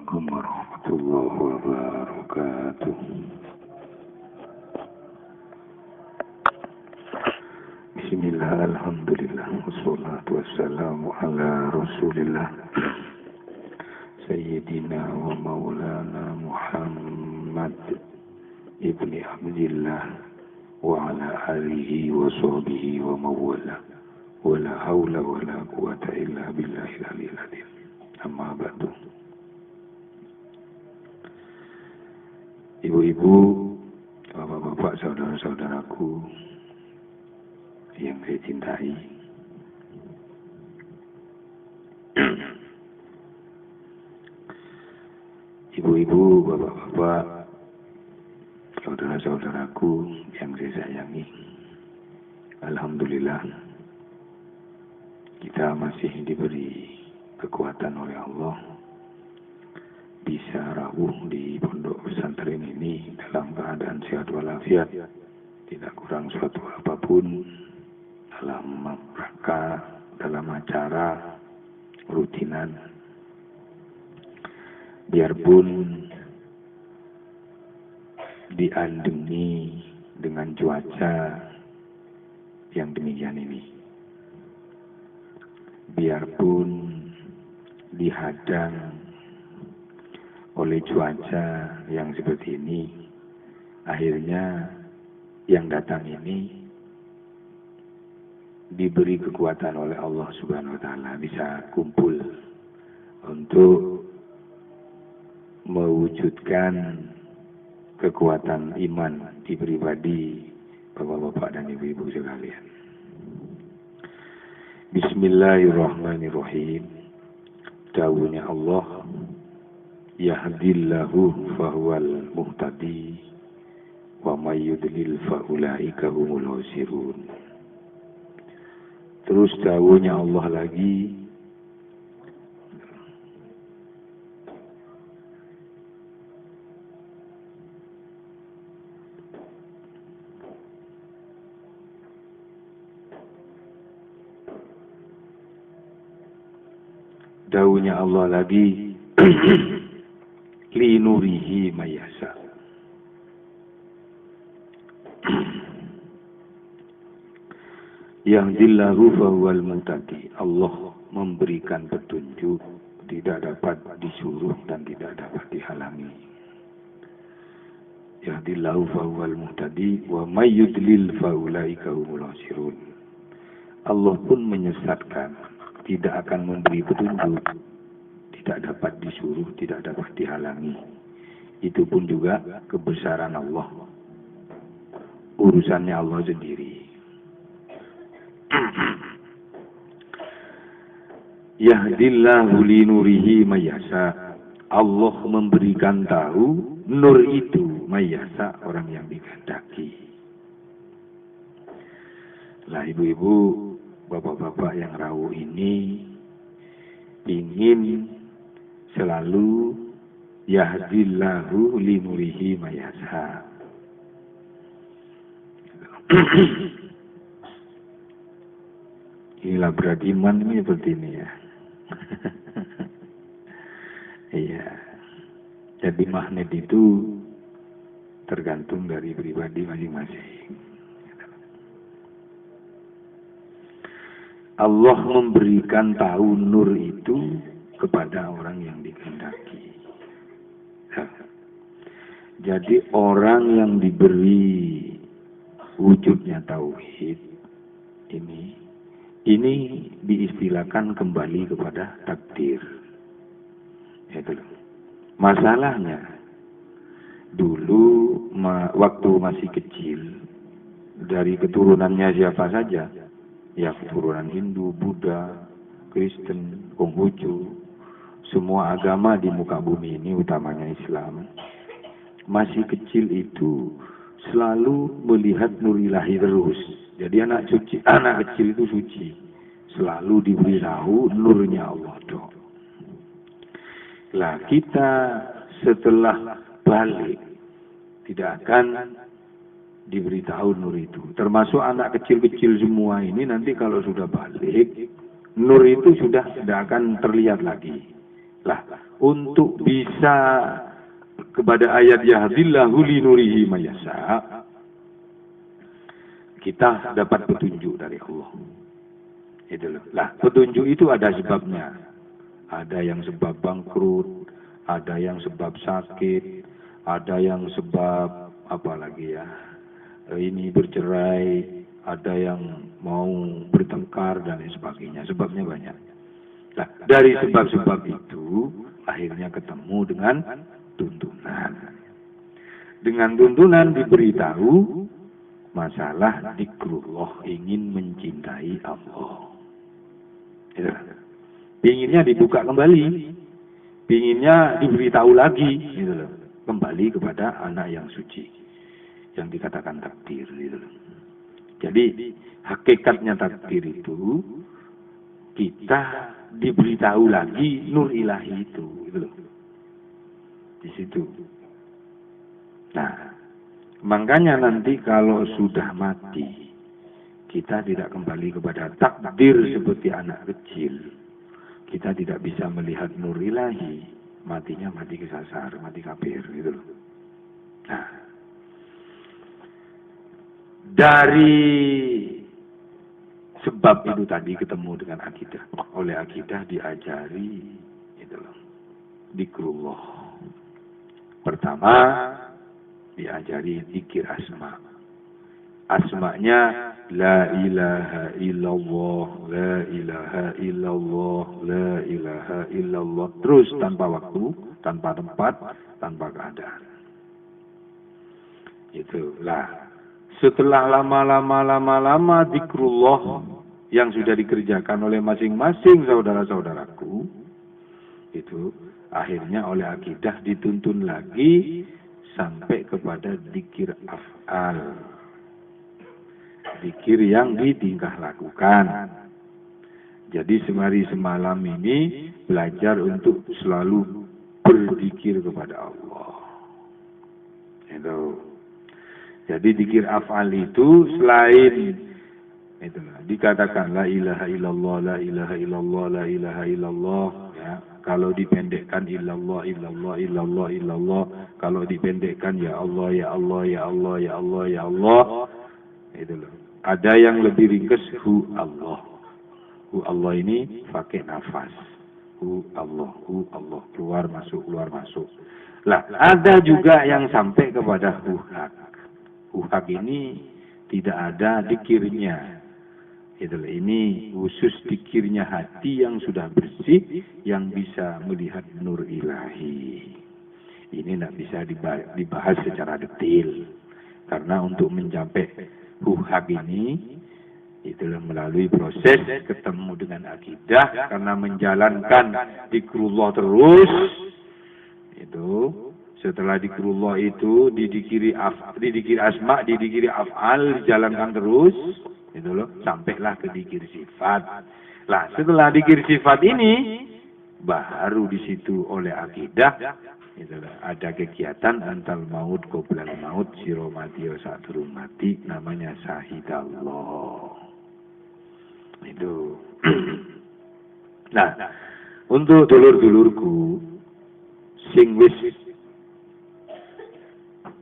Assalamualaikum warahmatullahi wabarakatuh. Bismillah, alhamdulillah, wassalatu wassalamu ala rasulillah Sayyidina wa maulana Muhammad ibni Abdillah wa ala alihi wa sahbihi wa mawala wa la hawla wa la quwata illa billahil aliyil azim. Amma ba'du. Ibu-ibu, bapak-bapak, saudara-saudaraku yang saya cintai, ibu-ibu, bapak-bapak, saudara-saudaraku yang saya sayangi, alhamdulillah kita masih diberi kekuatan oleh Allah bisa rawuh di pondok pesantren ini dalam keadaan sehat walafiat, tidak kurang suatu apapun dalam rangka, dalam acara rutinan. Biarpun diandungi dengan cuaca yang demikian ini, biarpun dihadang oleh cuaca yang seperti ini, akhirnya yang datang ini diberi kekuatan oleh Allah Subhanahu wa Ta'ala, bisa kumpul untuk mewujudkan kekuatan iman di pribadi bapak-bapak dan ibu-ibu sekalian. Bismillahirrahmanirrahim. Dawuhnya Allah, yahdillahu fahuwal muhtadi wa may yudlil fa ulaika humul khasirun. Terus dawuhnya Allah lagi, dawuhnya Allah lagi linurihi mayasa. Yahdillahu fahuwal muhtadi. Allah memberikan petunjuk, tidak dapat disuruh dan tidak dapat dihalangi. Yahdillahu fahuwal muhtadi wa may yudlil fa ulaika humul khasirun. Allah pun menyesatkan, tidak akan memberi petunjuk, tidak dapat disuruh, tidak dapat dihalangi. Itu pun juga kebesaran Allah, urusannya Allah sendiri. Yahdillahu linurihi mayasa. Allah memberikan tahu nur itu mayasa, orang yang dikehendaki. Lah ibu-ibu, bapak-bapak yang rawuh ini ingin selalu yahdillahu linurihi mayasa. Inilah berat iman ini seperti ini ya. Iya. Jadi magnet itu tergantung dari pribadi masing-masing. Allah memberikan tahu nur itu kepada orang yang dikehendaki. Jadi orang yang diberi wujudnya tauhid ini diistilahkan kembali kepada takdir. Itu loh. Masalahnya dulu waktu masih kecil, dari keturunannya siapa saja, ya keturunan Hindu, Buddha, Kristen, Konghucu, semua agama di muka bumi ini, utamanya Islam, masih kecil itu selalu melihat nur ilahi terus. Jadi anak kecil itu suci, selalu diberitahu nurnya Allah dong. Lah kita setelah balik tidak akan diberitahu nur itu. Termasuk anak kecil-kecil semua ini nanti kalau sudah balik, nur itu sudah tidak akan terlihat lagi. Lah untuk bisa kepada ayat yahdillahu linurihi mayasa, kita dapat petunjuk dari Allah. Itu loh. Lah, petunjuk itu ada sebabnya. Ada yang sebab bangkrut, ada yang sebab sakit, ada yang sebab apa lagi ya? Ini bercerai, ada yang mau bertengkar dan lain sebagainya. Sebabnya banyak. Nah, dari sebab-sebab itu akhirnya ketemu dengan tuntunan. Dengan tuntunan diberitahu masalah zikrullah, ingin mencintai Allah. Itu. Pinginnya dibuka kembali, pinginnya diberitahu lagi, gitu loh. Kembali kepada anak yang suci, yang dikatakan takdir, gitu loh. Jadi hakikatnya takdir itu kita diberitahu lagi nur ilahi itu, gitu loh. Di situ. Nah, makanya nanti kalau sudah mati, kita tidak kembali kepada takdir seperti anak kecil. Kita tidak bisa melihat nur ilahi, matinya mati kesasar, mati kafir, gitu loh. Nah, dari sebab itu tadi ketemu dengan akidah. Oleh akidah diajari, gitu loh, zikrullah. Pertama, diajari zikir asma. Asma'nya la ilaha illallah, la ilaha illallah, la ilaha illallah. Terus tanpa waktu, tanpa tempat, tanpa keadaan. Itulah. Setelah lama zikrullah yang sudah dikerjakan oleh masing-masing saudara-saudaraku, itu akhirnya oleh akidah dituntun lagi sampai kepada zikir af'al. Zikir yang ditingkah lakukan. Jadi semari semalam ini belajar untuk selalu berzikir kepada Allah. Itu. Jadi zikir af'al itu selain itulah dikatakan la ilaha illallah, la ilaha illallah, la ilaha illallah, ya. Kalau dipendekkan illallah, illallah, illallah, illallah. Kalau dipendekkan ya Allah, ya Allah, ya Allah, ya Allah, ya Allah. Itulah. Ada yang lebih ringkas hu Allah. Hu Allah ini pakai nafas. Hu Allah, keluar masuk, keluar masuk. Lah, ada juga yang sampai kepada hu hak. Hu hak ini tidak ada dikirnya. Itulah, ini khusus dikirnya hati yang sudah bersih, yang bisa melihat nur ilahi. Ini tidak bisa dibahas secara detail. Karena untuk mencapai huhak ini, itulah melalui proses ketemu dengan akidah, karena menjalankan zikrullah terus, itu setelah zikrullah itu didikiri asma, didikiri af'al, dijalankan terus, itu loh, sampailah ke dikir sifat. Lah, setelah dikir sifat ini, baru di situ oleh akidah, itulah, ada kegiatan antal maut qoblal maut, siro mati saat turun mati, namanya syahidallah. Itu. Nah, untuk dulur-dulurku sing wis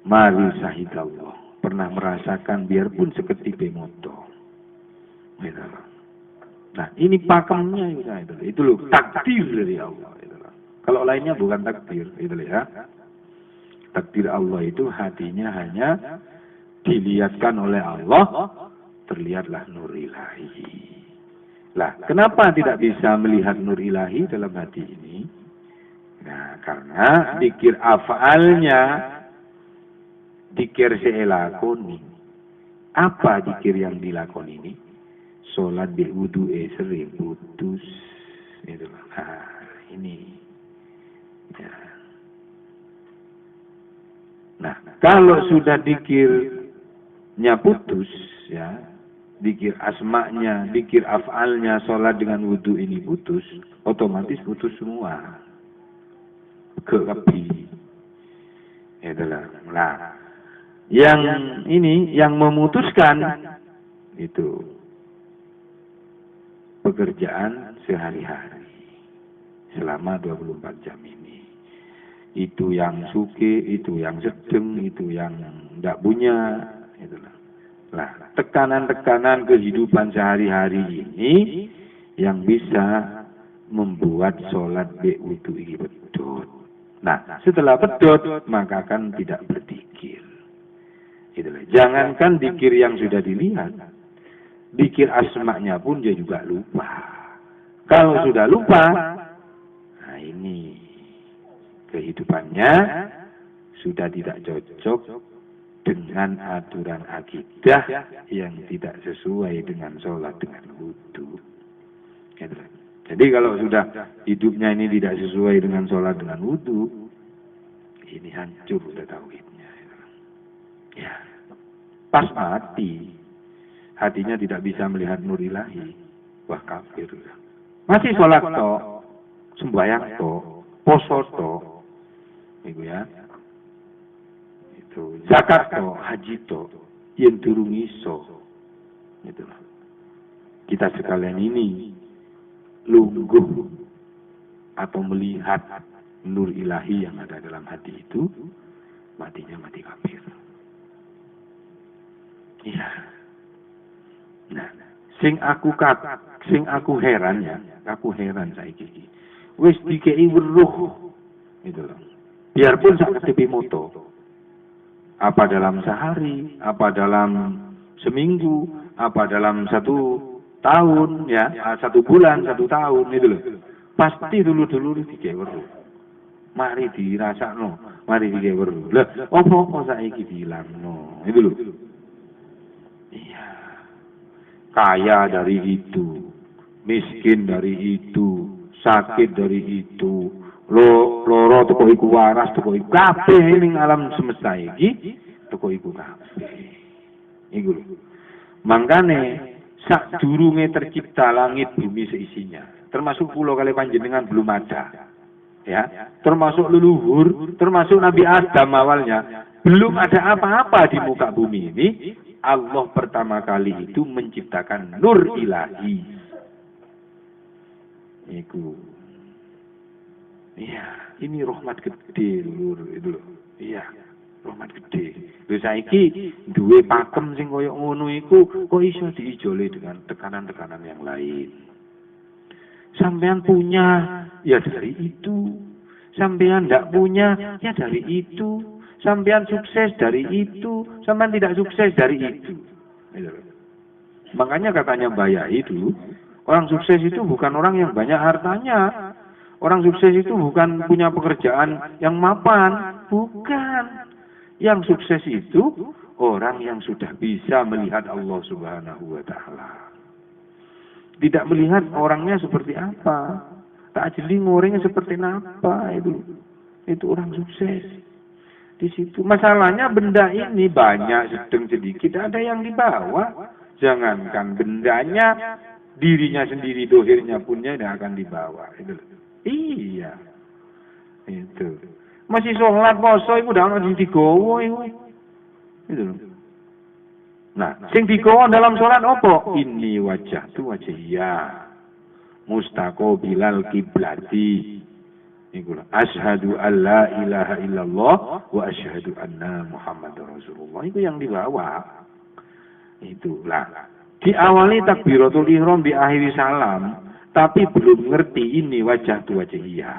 mari syahidallah, pernah merasakan biarpun seketik moto. Nah, ini pakemnya itu loh, takdir dari Allah. Kalau lainnya bukan takdir, itu ya. Takdir Allah itu hatinya hanya dilihatkan oleh Allah, terlihatlah nur ilahi. Lah, kenapa tidak bisa melihat nur ilahi dalam hati ini? Nah, karena dikir af'alnya, dikir seelakoni. Apa dikir yang dilakoni ini? Sholat bil wudu'e sering putus. Itulah. Nah, ini. Ya. Nah, kalau sudah dikirnya putus, ya, dikir asma'nya, dikir af'alnya, sholat dengan wudu ini putus, otomatis putus semua. Keapi. Itulah. Nah, yang ini, yang memutuskan itu pekerjaan sehari-hari selama 24 jam ini. Itu yang suke, itu yang sedang, itu yang tidak punya. Itulah. Nah, tekanan-tekanan kehidupan sehari-hari ini yang bisa membuat sholat wudu ini bedot. Nah, setelah bedot maka kan tidak berzikir. Itulah. Jangankan zikir yang sudah dilihat, zikir asma'nya pun dia juga lupa. Kalau sudah lupa, nah ini kehidupannya sudah tidak cocok dengan aturan akidah yang tidak sesuai dengan sholat dengan wudu. Jadi kalau sudah hidupnya ini tidak sesuai dengan sholat dengan wudu, ini hancur udah tauhidnya. Ya, pas mati, hatinya tidak bisa melihat nur ilahi, wah kafir. Masih sholat tok, sembahyang tok, poso tok, itu ya. Itu zakat tok, haji tok, yang durung iso. Itulah. Kita sekalian ini lungguh atau melihat nur ilahi yang ada dalam hati itu, matinya mati kafir. Iya. Nah, sing aku heran ya, aku heran saiki. Wis dikei weruh. Itu loh. Biarpun sak ketepi moto. Apa dalam sehari, apa dalam seminggu, apa dalam 1 tahun ya, 1 bulan, 1 tahun itu loh. Pasti dulu-dulu dikei weruh. Mari dirasakno, mari dikei weruh. Lah, opo saiki dilangno? Itu loh. Iya. Kaya dari itu, miskin dari itu, sakit dari itu, loro teko iku waras, teko iku kabeh ning alam semesta iki, teko iku kabeh. Iku lho. Mangkane sadurunge tercipta langit bumi seisinya, termasuk pulau kali panjenengan belum ada. Ya, termasuk leluhur, termasuk Nabi Adam awalnya, belum ada apa-apa di muka bumi ini. Allah pertama kali itu menciptakan nur ilahi. Iya, ini rahmat gede lur itu loh. Iya, rahmat gede. Lha saiki duwe pakem sing koyo ngono iku kok iso diijoli dengan tekanan-tekanan yang lain. Sampean punya ya dari itu. Sampean ndak punya ya dari itu. Sampean sukses dari itu, sampean tidak sukses dari itu. Makanya katanya Mbah Yai dulu, orang sukses itu bukan orang yang banyak hartanya. Orang sukses itu bukan punya pekerjaan yang mapan, bukan. Yang sukses itu orang yang sudah bisa melihat Allah Subhanahu wa taala. Tidak melihat orangnya seperti apa, tak jeli ngorengnya seperti apa, itu orang sukses. Di situ masalahnya benda ini banyak sedang sedikit ada yang dibawa, jangankan bendanya, dirinya sendiri dohirnya punya tidak akan dibawa. Iya, itu masih sholat poso itu udah orang digowo itu. Nah, sing digowo dalam sholat opo? Ini wajah tu wajhiyah mustaqbilal kiblati. Asyhadu alla ilaha illallah wa asyhadu anna Muhammadar Rasulullah. Itu yang dibawa. Itulah. Diawali takbiratul ihram, diakhiri salam, tapi belum ngerti ini wajah tu wajhiyah.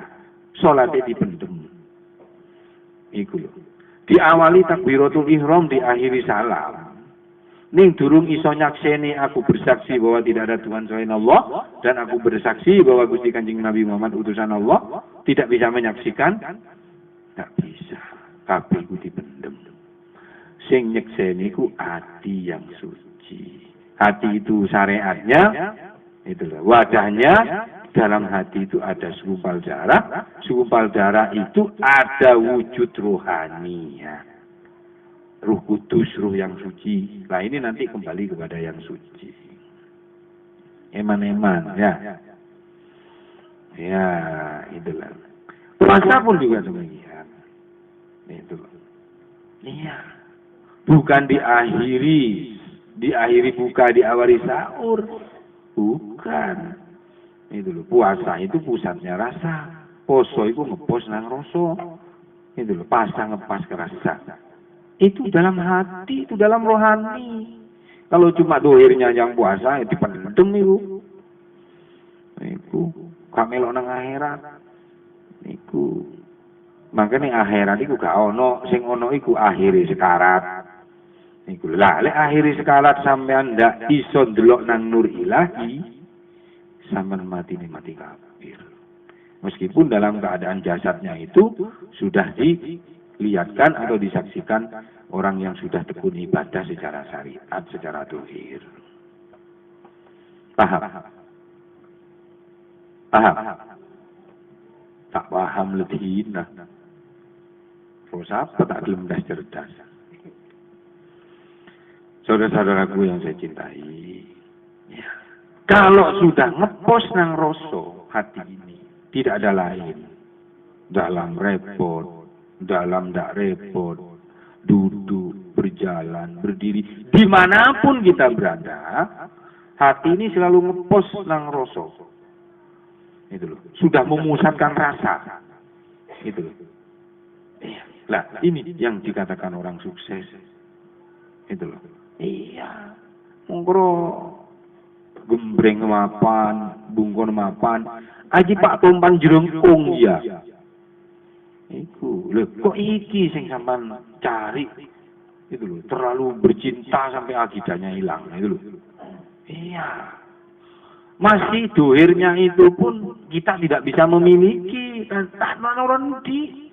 Salatnya dipendem. Iku lho. Diawali takbiratul ihram, diakhiri salam. Ning durung iso nyakseni aku bersaksi bahwa tidak ada Tuhan selain Allah dan aku bersaksi bahwa Gusti Kanjeng Nabi Muhammad utusan Allah, tidak bisa menyaksikan, tidak bisa. Kabeh ku dipendem. Sing nyekseni ku hati yang suci. Hati itu syariatnya, itulah wadahnya. Dalam hati itu ada segumpal darah. Segumpal darah itu ada wujud rohani ya. Ruh kudus, ruh yang suci. Nah ini nanti kembali kepada yang suci. Eman-eman, ya. Ya, itulah. Puasa pun juga demikian. Itu. Iya. Bukan diakhiri buka, diawali sahur. Bukan. Itu loh. Puasa itu pusatnya rasa. Poso itu ngepos nang rasa. Itu loh, pasang ngepas kerasa. Itu dalam hati, itu dalam rohani. Kalau cuma dohirnya yang puasa, itu pendem itu. Iku kamelo nang akhirat. Iku makanya akhirat iku gak ono, sing ono iku akhire sekarat. Iku lah, lek akhire sekarat sampean ndak iso ndelok nang nur ilahi, sampean mati kafir. Meskipun dalam keadaan jasadnya itu sudah dilihatkan atau disaksikan orang yang sudah tekun ibadah secara syariat, secara dohir. Paham? Paham? Tak paham lebih nah. Terus apa tak gelem cerdas? Saudara-saudaraku yang saya cintai, ya. Kalau sudah ngepos nang rasa hati ini, tidak ada lain. Dalam repot, dalam tak repot, duduk, berjalan, berdiri, dimanapun kita berada, hati ini selalu ngepos nang rasa. Itu loh, sudah memusatkan rasa. Itu loh. Iya. Lah, ini yang dikatakan orang sukses. Itu loh. Iya. Mongkro gembreng mapan, bungkon mapan, aji Pak Tumpan jerengkung ya. Iku, lho, kok iki sing sampean cari? Itu loh, terlalu bercinta sampai akidahnya hilang. Itu loh. Iya. Masih dohirnya itu pun kita tidak bisa memiliki. Tak orang di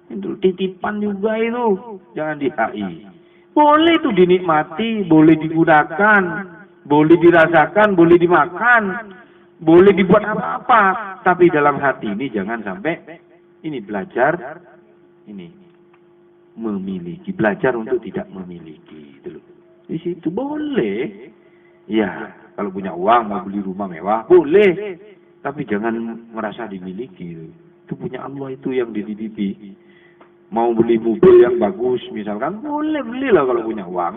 itu titipan juga itu. Jangan di-HI. Boleh itu dinikmati, boleh digunakan, boleh dirasakan, boleh dimakan, boleh dibuat apa-apa. Tapi dalam hati ini jangan sampai ini belajar ini memiliki, belajar untuk tidak memiliki. Itu loh. Di situ boleh. Ya, kalau punya uang mau beli rumah mewah boleh, tapi jangan merasa dimiliki. Itu punya Allah itu yang dititipi. Mau beli mobil yang bagus misalkan boleh belilah kalau punya uang.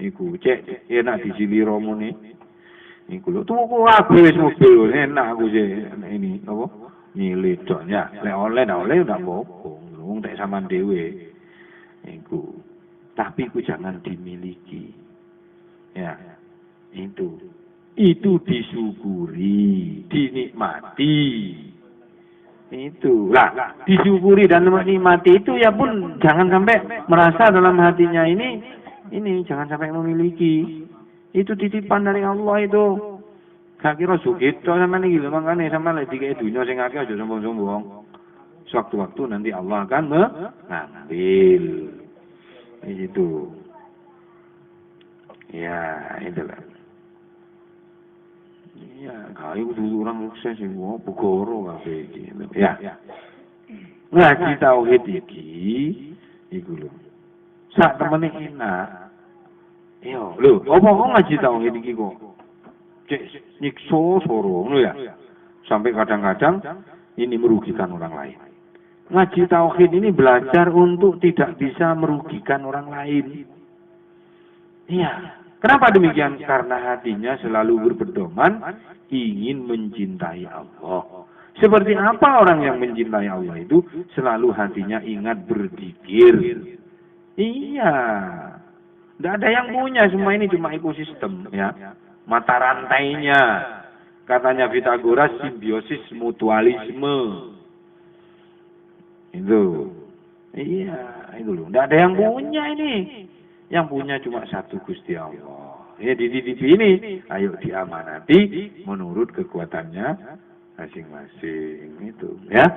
Iku cek enak di Siliro nih. Iku lho tuku kabeh mobil enak aku sih ini apa? Milih doknya. Lek oleh ndak apa-apa. Wong tek sampean dhewe. Iku. Tapi iku jangan dimiliki. Ya. Itu disyukuri, dinikmati. Itu lah, disyukuri dan menikmati itu ya pun jangan sampai merasa dalam hatinya ini jangan sampai memiliki. Itu titipan dari Allah itu. Gak kira sugito sama nih gitu, makanya sama lagi kayak dunia sing akeh aja sombong-sombong. Sewaktu-waktu nanti Allah akan mengambil. Itu. Ya, itulah. Iya, kayu dulu orang sukses sih, wah pegoro kabeh iki. Ya. Ngaji tauhid iki iku lho. Sak temene enak. Yo, lho, apa kok ngaji tauhid iki kok? Cek nyiksa soro ngono ya. Sampai kadang-kadang ini merugikan orang lain. Ngaji tauhid ini belajar untuk tidak bisa merugikan orang lain. Iya. Kenapa demikian? Karena hatinya selalu berpedoman ingin mencintai Allah. Seperti apa orang yang mencintai Allah itu? Selalu hatinya ingat berzikir. Iya. Tidak ada yang punya, semua ini cuma ekosistem. Ya. Mata rantainya. Katanya Pythagoras, simbiosis mutualisme. Itu. Iya, itu loh. Tidak ada yang punya ini. Yang punya cuma satu Gusti Allah. Ya di ini, ayo diamanati menurut kekuatannya masing-masing itu, ya.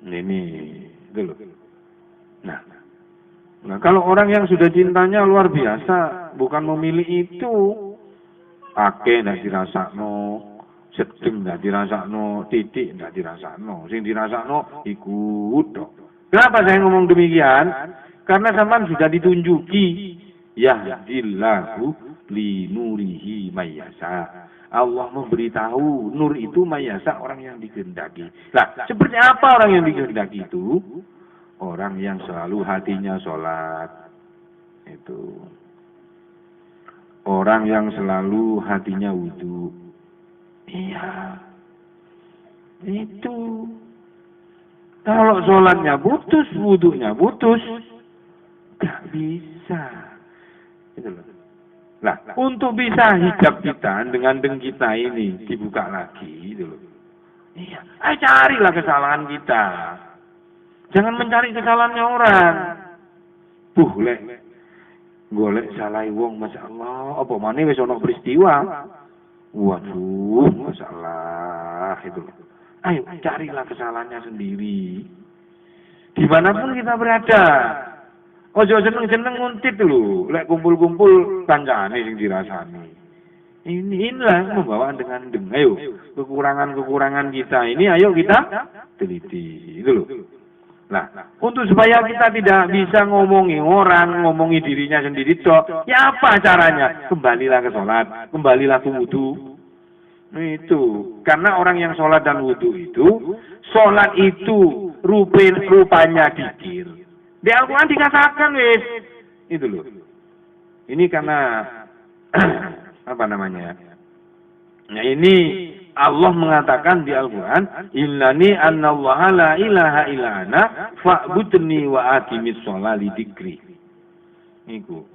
Ini itu loh. Nah, kalau orang yang sudah cintanya luar biasa, bukan memilih itu, akeh ndak dirasakno, sedeng ndak dirasakno, titik ndak dirasakno, sing dirasakno ikut tok. Kenapa saya ngomong demikian? Karena sampean sudah ditunjuki yahdillahu li nurihi mayyasa. Allah memberitahu nur itu mayyasa orang yang dikehendaki. Nah, seperti apa orang yang dikehendaki itu? Orang yang selalu hatinya sholat. Itu. Orang yang selalu hatinya wudu. Iya. Itu. Kalau sholatnya putus, wudunya putus, gak bisa. Gitu loh. Nah, untuk bisa hijab kita dengan deng kita ini dibuka lagi, gitu loh. Iya, ayo carilah kesalahan kita. Jangan mencari kesalahannya orang. Golek salah wong, Masya Allah. Apa mana wis ono peristiwa? Waduh, masalah itu. Ayo carilah kesalahannya sendiri. Dimanapun kita berada. Ojo seneng-seneng nguntit dulu. Lek kumpul-kumpul kancane sing dirasani. Inilah pembawaan dengan deng. Ayo, kekurangan-kekurangan kita ini ayo kita teliti. Itu loh. Nah, untuk supaya kita tidak bisa ngomongi orang, ngomongi dirinya sendiri toh, ya apa caranya? Kembalilah ke sholat, kembalilah ke wudu. Itu, karena orang yang sholat dan wudu itu, sholat itu rupanya dikir. Di Al-Quran dikatakan, wis, itu loh. Ini karena apa namanya? Nah ini Allah mengatakan di Al-Quran, Innani annallaha la ilaha illa ana fa'budni wa aqimis sholati dzikri. Iku.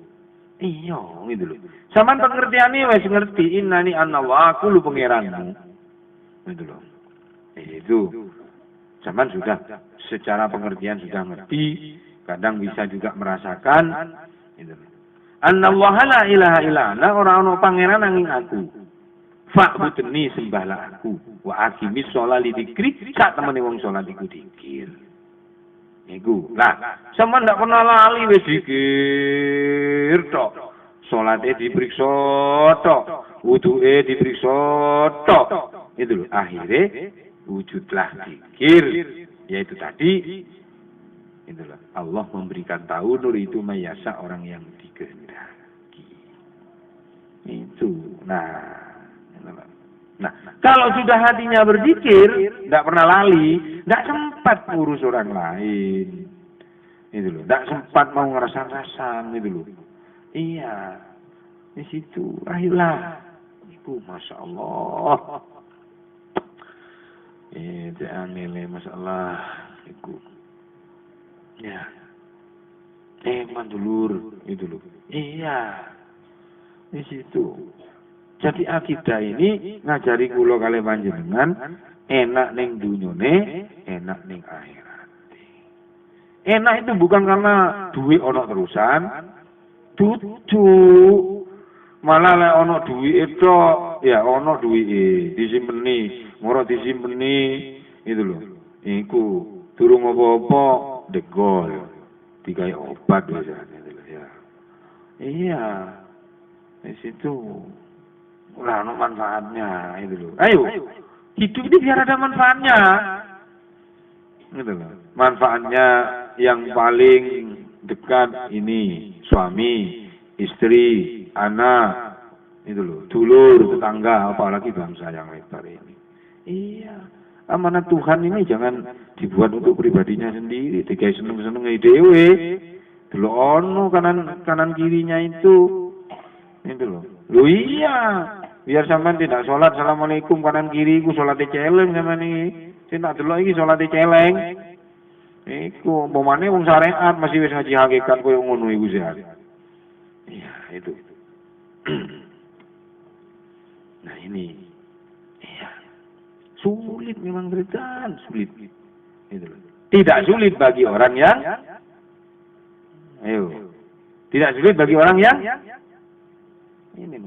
Iya, gitu loh. Saman pengertiannya wis ngerti, innani annallaha aku lu pangeranmu. Gitu loh. Itu. Saman sudah secara pengertian sudah ngerti, kadang bisa juga merasakan gitu loh. Annallaha la ilaha illa ana, ora ana pangeran nanging aku. Fa'budni sembahlah aku wa aqimis sholati dzikri, sak temene wong salat iku dikir. Iku. Lah, sama ndak pernah lali wis dikir tok. Salate dipriksa tok, wuduke dipriksa tok. Itu loh, akhirnya wujudlah dikir, yaitu tadi itu loh. Allah memberikan tahu nur itu mayasa orang yang dikehendaki. Itu. Nah, kalau sudah hatinya berzikir, tidak pernah lali, tidak sempat urus orang lain, itu loh, tidak sempat mau ngerasan-rasan, itu loh. Iya, di situ, ayolah, itu Masya Allah, jangan nilai masalah, itu, ya, mandulur, itu loh, iya, di situ. Jadi akidah ini ngajari kula kali panjenengan enak ning dunyane, enak ning akhirat. Enak itu bukan karena duit ono terusan, dudu. Malah lek ono duit itu ya ono duit disimpeni, moro disimpeni itu loh. Iku durung apa-apa degol. Digawe obat biasanya ya. Iya. Di situ ora ono manfaatnya itu loh. Ayo, hidup ini biar ada manfaatnya. Gitu loh. Manfaatnya yang paling dekat ini suami, istri, anak, itu loh, dulur, tetangga, apalagi bangsa yang lebar ini. Iya, amanat Tuhan ini jangan dibuat untuk pribadinya sendiri, digawe seneng-seneng dhewe. Delok ono kanan kirinya itu loh. Loh iya, biar sampean tidak sholat assalamualaikum kanan kiri ku sholatnya celeng sama nih. Saya tak delok iki sholatnya celeng. Iku umpamane wong syariat masih wis ngaji hakikat koyo ngono iku sehat. Iya, itu. Nah ini. Iya. Sulit memang beritaan, sulit. Itu loh. Tidak sulit bagi orang yang tidak sulit bagi orang yang ini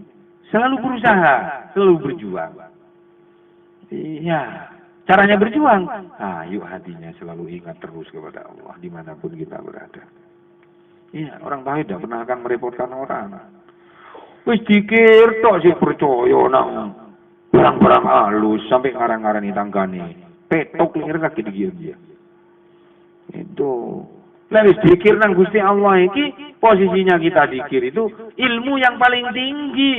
selalu berusaha, selalu berjuang. Iya, caranya berjuang. Ayo hatinya selalu ingat terus kepada Allah dimanapun kita berada. Iya, orang baik tidak pernah akan merepotkan orang. Wis dikir tok sih percaya nang barang-barang halus sampai ngarang-ngarani tanggane. Petok lir kaki dia. Itu. Lah wis dikir nang Gusti Allah iki posisinya kita dikir itu ilmu yang paling tinggi.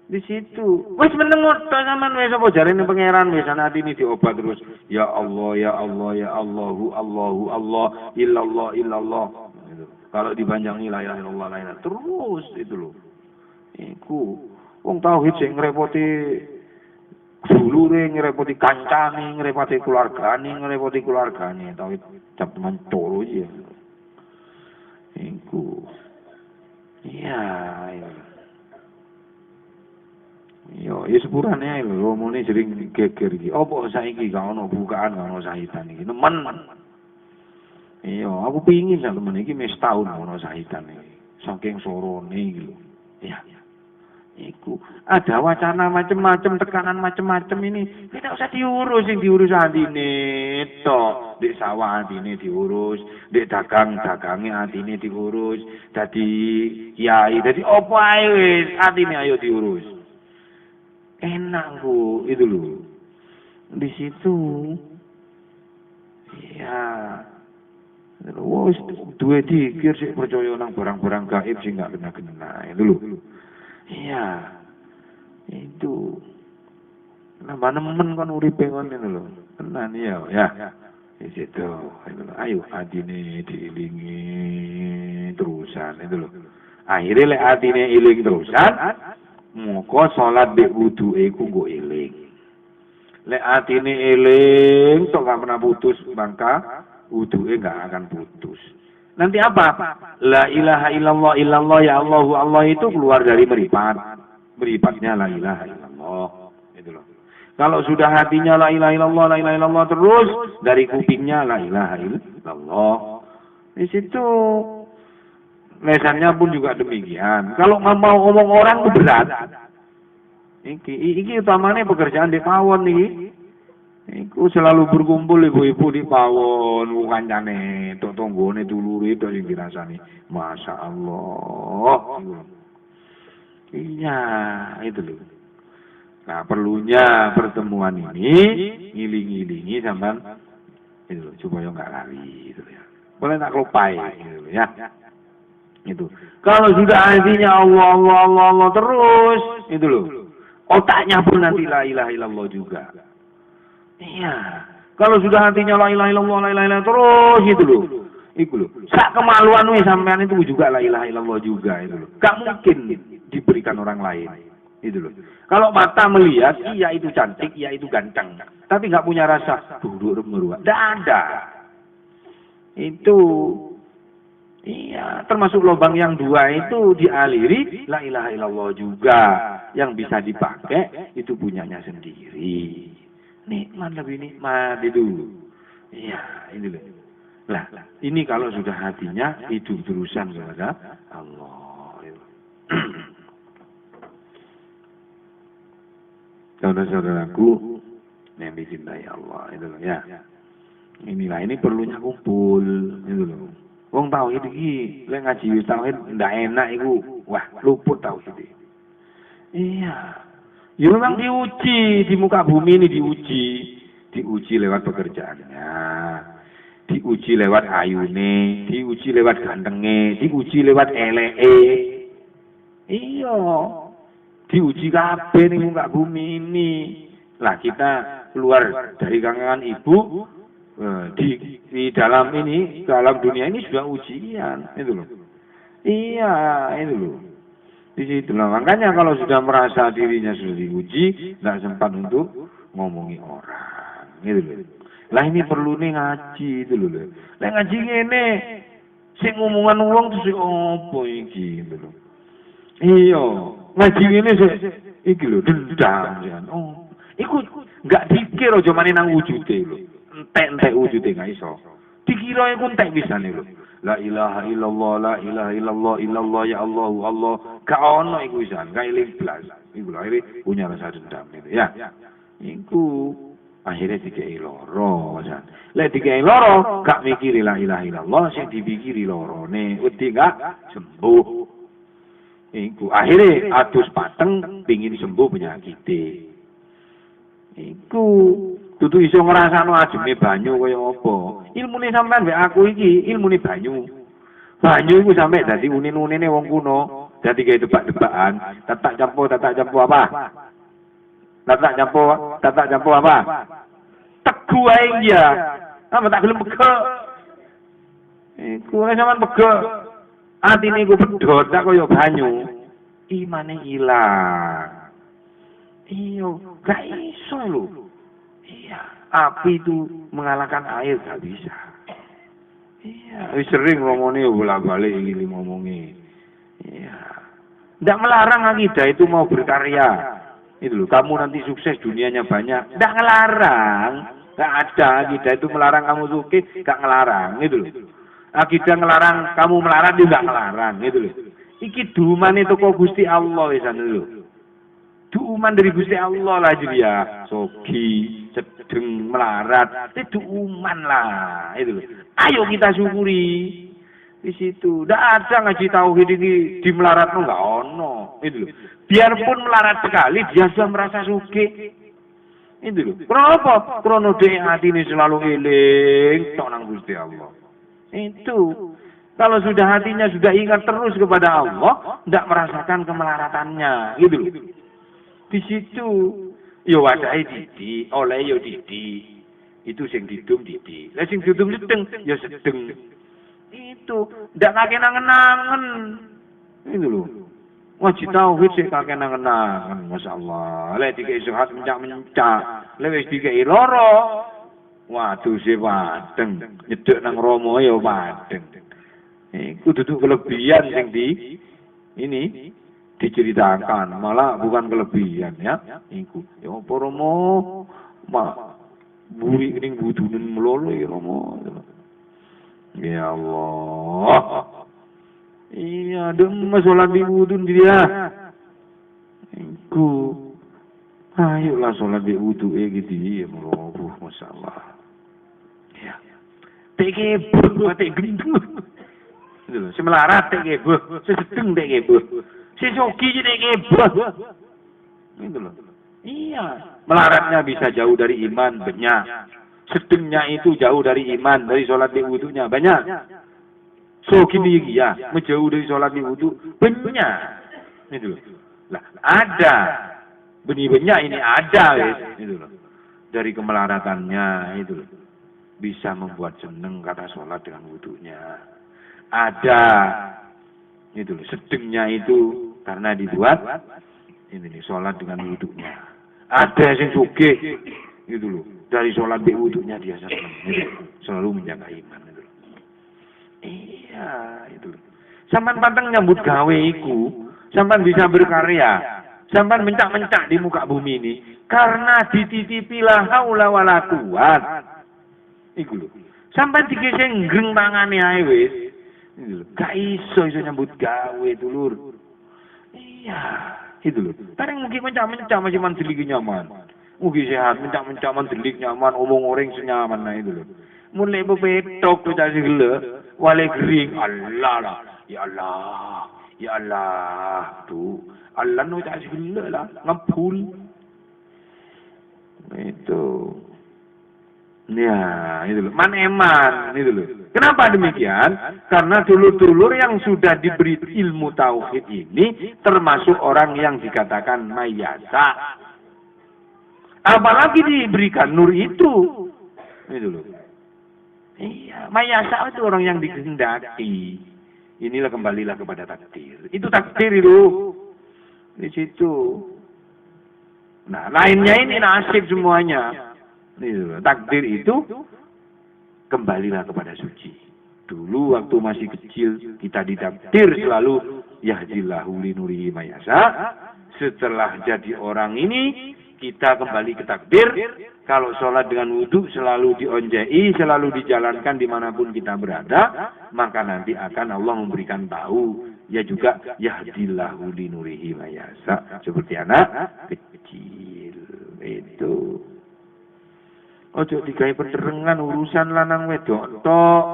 Di situ. Wis menengut to sampean wis apa jarene pangeran wis ana atine diobat terus. Ya Allah, ya Allah, ya Allahu, Allahu, Allah, illallah, illallah. Kalau dipanjangi la ilaha illallah, la ilaha terus itu loh. Iku wong tauhid sing ngrepoti dulure ngrepoti kancane, ngrepoti keluargane, tapi cap mencoro ya. Iku. Iya, iya. Yo, sepurane lho, muni sering geger iki. Apa saiki gak ono bukaan, gak ono sahitan iki. Nemen. Iya, aku pingin sak temen iki mes taun ono sahitan iki. Saking sorone iki lho. Iya. Iku ada wacana macam-macam, tekanan macam-macam ini. Tidak usah diurus, yang diurus adine tok. Di sawah adine diurus, di dagang-dagange adine diurus. Dadi kiai, dadi opo ae wis adine ayo diurus. Enak Bu, itu loh. Di situ ya wis duwe dikir sik percaya nang barang-barang gaib sing gak kena-kena itu loh. Iya, itu nambah nemen kan uripe kon itu loh. Tenan ya, ya. Di situ, itu loh. Ayo adine diilingi terusan itu loh. Akhirnya lek adine iling terusan, moko salat mbek wuduke ku nggo eling. Lek atine eling tok gak pernah putus, maka wuduke gak akan putus. Nanti apa? La ilaha illallah ya Allahu Allah itu keluar dari meripat. Meripatnya la ilaha illallah. Itu loh. Kalau sudah hatinya la ilaha illallah terus dari kupingnya la ilaha illallah. Di situ lesannya pun juga demikian. Kalau mau ngomong orang itu berat. Iki utamanya pekerjaan di pawon nih. Iku selalu berkumpul ibu-ibu di pawon, kancane, tok tonggone dulure tok sing dirasani. Masya Allah. Iya, itu loh. Nah, perlunya pertemuan ini ngiling-ngilingi sampean itu loh, supaya enggak lari itu ya. Boleh tak kelupai gitu loh ya. Itu. Kalau sudah hatinya Allah terus, itu loh. Otaknya pun nanti la ilaha illallah juga. Iya. Kalau sudah hatinya la ilaha illallah terus itu loh. Itu loh. Sak kemaluan wis sampean itu juga la ilaha illallah juga itu loh. Gak mungkin diberikan orang lain. Itu loh. Kalau mata melihat, iya itu cantik, iya itu ganteng. Tapi gak punya rasa buruk meruak. Tidak ada. Itu iya, termasuk lubang yang dua itu dialiri la ilaha illallah juga. Yang bisa dipakai itu punyanya sendiri. Nikmat lebih nikmat itu. Iya, ini loh. Lah, ini kalau sudah hatinya hidup terusan kepada Allah. Saudara-saudaraku yang dicintai Allah itu loh ya. Inilah ini perlunya kumpul itu loh. Wong tauhid iki lek ngaji tauhid ndak enak iku. Wah, luput tauhid. Iya. Ya memang diuji di muka bumi ini diuji lewat pekerjaannya, diuji lewat ayune, diuji lewat gantenge, diuji lewat eleke. Iya, diuji kabeh ning muka bumi ini. Lah kita keluar dari kandungan ibu di dalam ini, dalam dunia ini sudah ujian, itu loh. Iya, itu loh. Di situ lah. Makanya kalau sudah merasa dirinya sudah diuji, tidak sempat untuk ngomongi orang. Gitu loh. Lah ini perlu nih ngaji itu loh. Lah ngaji ini, si ngomongan uang itu si opo iki gitu loh. Iya, ngaji ini iki loh, dendam jangan. Oh, ikut nggak dikira cuma nang wujude loh. Entek wujude nggak iso. Dikira iku entek bisa nih loh. La ilaha illallah illallah ya Allah. Gak ono iku isan, gak iling blas. Iku lho akhire punya rasa dendam itu ya. Iku akhirnya dikei loro san. Lek dikei loro gak mikiri la ilaha illallah sing dipikiri lorone wedi gak sembuh. Iku akhirnya atus pateng pingin sembuh penyakite. Iku dudu iso ngrasakno ajeme banyu kaya apa. Ilmune sampean mbek aku iki ilmune banyu. Banyu iku sampe dadi unin-unine wong kuno. Dadi kaya tebak-tebakan, tatak campo apa? Tatak campo apa? Tegu ae ya. Apa tak gelem begek. Iku nek sampean begek, atine iku pedhot tak kaya banyu. Imane ilang. Iya, gak iso lho. Iya, api itu mengalahkan air gak bisa. Iya, sering ngomongnya bolak-balik ini ngomongnya. Iya. Nggak melarang akidah itu mau berkarya. Itu loh, kamu nanti sukses dunianya banyak. Nggak ngelarang. Nggak ada akidah itu melarang kamu sukses, nggak ngelarang. Itu loh. Akidah ngelarang kamu melarang juga nggak ngelarang. Itu loh. Iki duman itu kok Gusti Allah wisan itu loh. Duman dari Gusti Allah lah jadi ya. Sogi, sedeng, melarat. Itu duman lah. Itu loh. Ayo kita syukuri. Di situ, tidak ada ngaji tauhid ini di melarat nggak ono, itu loh. Biarpun melarat sekali, dia sudah merasa suki, itu loh. Kenapa? Karena dia hati ini selalu eling, tok nang Gusti Allah. Itu, kalau sudah hatinya sudah ingat terus kepada Allah, tidak merasakan kemelaratannya, gitu loh. Di situ, yo wadai didi, oleh yo didi, itu sing didum didi, lah sing didum sedeng, yo sedeng. Itu ndak kakek nangen-nangen itu loh ngaji tauhid sih kakek nangen-nangen masyaallah lek dikek sehat mencak-mencak lek wis dikek loro waduh sih padeng nyedek nang romo ya padeng iku duduk kelebihan sing di ini diceritakan malah bukan kelebihan ya iku ya apa romo buri ning budunen melolo ya romo. Ya Allah. Iya, demes sholat di wudhu dia. Iku. Ayolah sholat di wudhu gitu ya, meroboh, Masya Allah. Ya. Tekebeh, mati gendut. Itu loh, semelarat tekebeh, sesedeng tekebeh. Sesogi tekebeh. Itu loh. Iya. Melaratnya bisa jauh dari iman, banyak. Sedengnya itu jauh dari iman, dari sholat di wudhunya banyak. So gini ya, menjauh dari sholat di wudhu banyak. Itu lah ada benih-benih ini ada, itu loh. Dari kemelaratannya itu loh. Bisa membuat seneng kata sholat dengan wudhunya. Ada itu loh. Sedengnya itu karena dibuat ini nih sholat dengan wudhunya. Ada yang sugih itu loh. Dari sholat di wudhunya dia senang, selalu menjaga iman itu. Iya, itu. Sampai pantang nyambut gawe iku, sampai bisa berkarya, sampai mencak-mencak di muka bumi ini, karena dititipilah haula wala quwat. Iku lho. Sampai digeseng greng tangane ae wis. Itu lho. Gak iso nyambut gawe dulur. Iya, itu lho. Bareng mungkin mencak-mencak masih mandiri nyaman. Mugi sehat, mencak-mencak mandelik nyaman, omong orang senyaman nah itu loh. Mulai bebetok kita segala, wale gering, Allah lah, ya Allah, ya Allah, tuh, Allah no tak segala lah, ngapul. Itu, ya itu loh, man itu loh. Kenapa demikian? Karena dulur-dulur yang sudah diberi ilmu tauhid ini termasuk orang yang dikatakan mayasa. Apalagi diberikan nur itu loh. Iya, mayasa itu orang yang dikehendaki. Inilah kembalilah kepada takdir. Itu takdir itu. Di situ. Nah, lainnya ini nasib semuanya. Itu loh. Takdir itu kembalilah kepada suci. Dulu waktu masih kecil kita ditakdir selalu yahdillahu linurihi mayasa. Setelah jadi orang ini kita kembali ke takdir, kalau sholat dengan wudhu selalu dionjai, selalu dijalankan dimanapun kita berada, maka nanti akan Allah memberikan tahu, ya juga yahdillahu linurihi mayasa, seperti anak kecil. Itu. Ojo digawe penerangan urusan lanang wedok tok.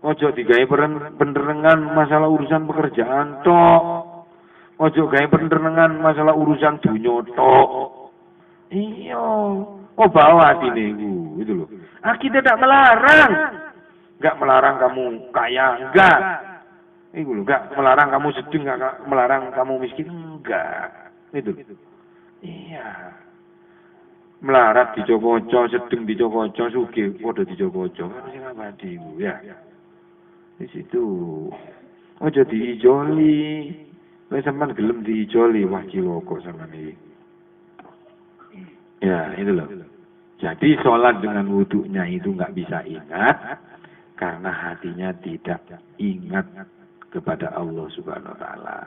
Ojo digawe penerangan masalah urusan pekerjaan tok. Ojo gawe penerangan masalah urusan dunya tok. Iya, oh bawa atine iku, itu loh. Kita tidak melarang. Enggak melarang kamu kaya, enggak. Iku loh, enggak melarang kamu sedih, enggak melarang kamu miskin, enggak. Itu. Iya. Melarat dijogoco, sedeng dijogoco, sugih padha dijogoco. Kan sing abadi iku, ya. Di situ. Ojo diijoli. Wis sampean gelem diijoli wah cilaka sampean iki. Ya, itu loh. Jadi sholat dengan wudhunya itu nggak bisa ingat karena hatinya tidak ingat kepada Allah Subhanahu Wa Taala.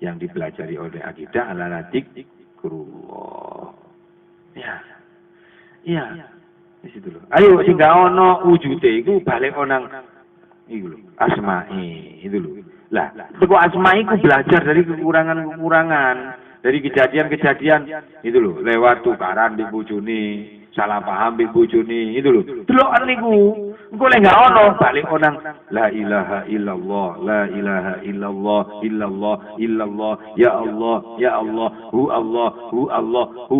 Yang dipelajari oleh akidah adalah dzikrullah. Ya, iya, di situ loh. Ayo sehingga ono wujude itu balik onang itu loh, asma'i itu loh. Lah, kok asma'i itu belajar dari kekurangan-kekurangan, dari kejadian-kejadian itu loh, lewat tukaran di bojone, salah paham di bojone itu loh. Delokan niku, engko lek gak ono balik onang la ilaha illallah, la ilaha illallah, illallah, illallah, ya Allah, ya Allah, hu Allah, hu Allah, hu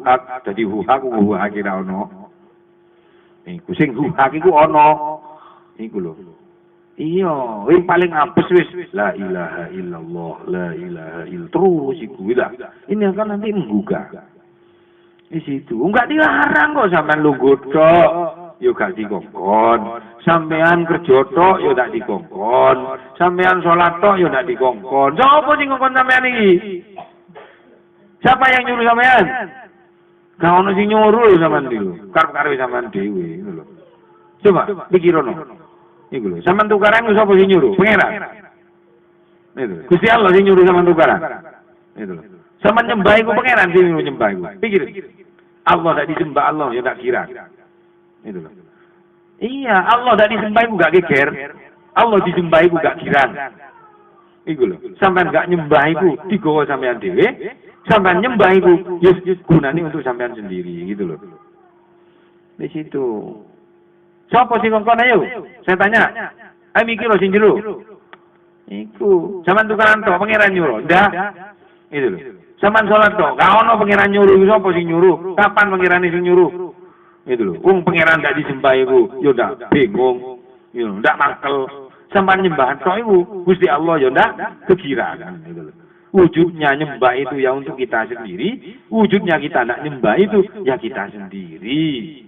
hak. Dadi hu hak ora ono. Iku sing hu hak iku ono. Iku lho. Iya, wis paling apes wis la ilaha illallah, la ilaha illallah. Terus iku lah. Ini kan nanti menggugah. Di situ. Enggak dilarang kok sampean lungguh tok, yo gak dikongkon. Sampean kerja tok yo gak dikongkon. Sampean salat tok yo gak dikongkon. Sapa sing ngongkon sampean iki? Siapa yang nyuruh sampean? Gak ono sing nyuruh sampean iki lho. Karep-karepe sampean dhewe ngono lho. Coba pikirono. Iku lho, sampean tukaran sapa sing nyuruh? Pangeran. Itu. Gusti Allah sing nyuruh sampean tukaran. Itu lho. Sampean nyembah iku pangeran sing nyuruh nyembah iku. Pikir. Allah tak disembah Allah ya tak kira. Itu lho. Iya, Allah tak disembah iku gak geger. Allah disembah iku gak kiran. Iku lho. Sampean gak nyembah iku digawa sampean dhewe. Sampean nyembah iku ya gunane untuk sampean sendiri gitu loh. Di situ. Siapa sing ngongkon ayo? Saya tanya. Ayo mikir sing jero. Iku. Sampean tukaran tok pangeran nyuruh. Ndak. Itu lho. Sampean salat tok, gak ono pangeran nyuruh, sapa sing nyuruh? Kapan pangerane sing nyuruh? Itu lho. Wong pangeran gak disembah iku, yo ndak bingung. Yo ndak mangkel. Sampean nyembah tok iku Gusti Allah yo ndak kekirangan gitu lho. Wujudnya nyembah itu ya untuk kita sendiri, wujudnya kita ndak nyembah itu ya kita sendiri.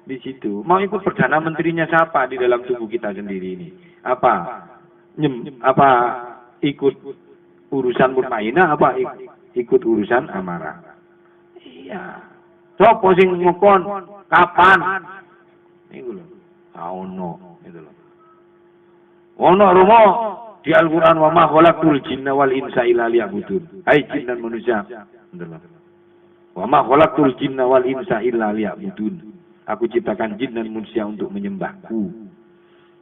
Di situ. Mau ikut perdana menterinya siapa di dalam tubuh kita sendiri ini? Apa ikut urusan mutmainah apa ikut urusan amarah? Iya. Sopo sing ngokon kapan? Iku lho. Ono itu lho. Ono romo di Al-Qur'an wa ma khalaqtul jinna wal insa illa liya'budun. Hai jin dan manusia. Wa ma khalaqtul jinna wal insa illa liya'budun. Aku ciptakan jin dan manusia untuk menyembahku.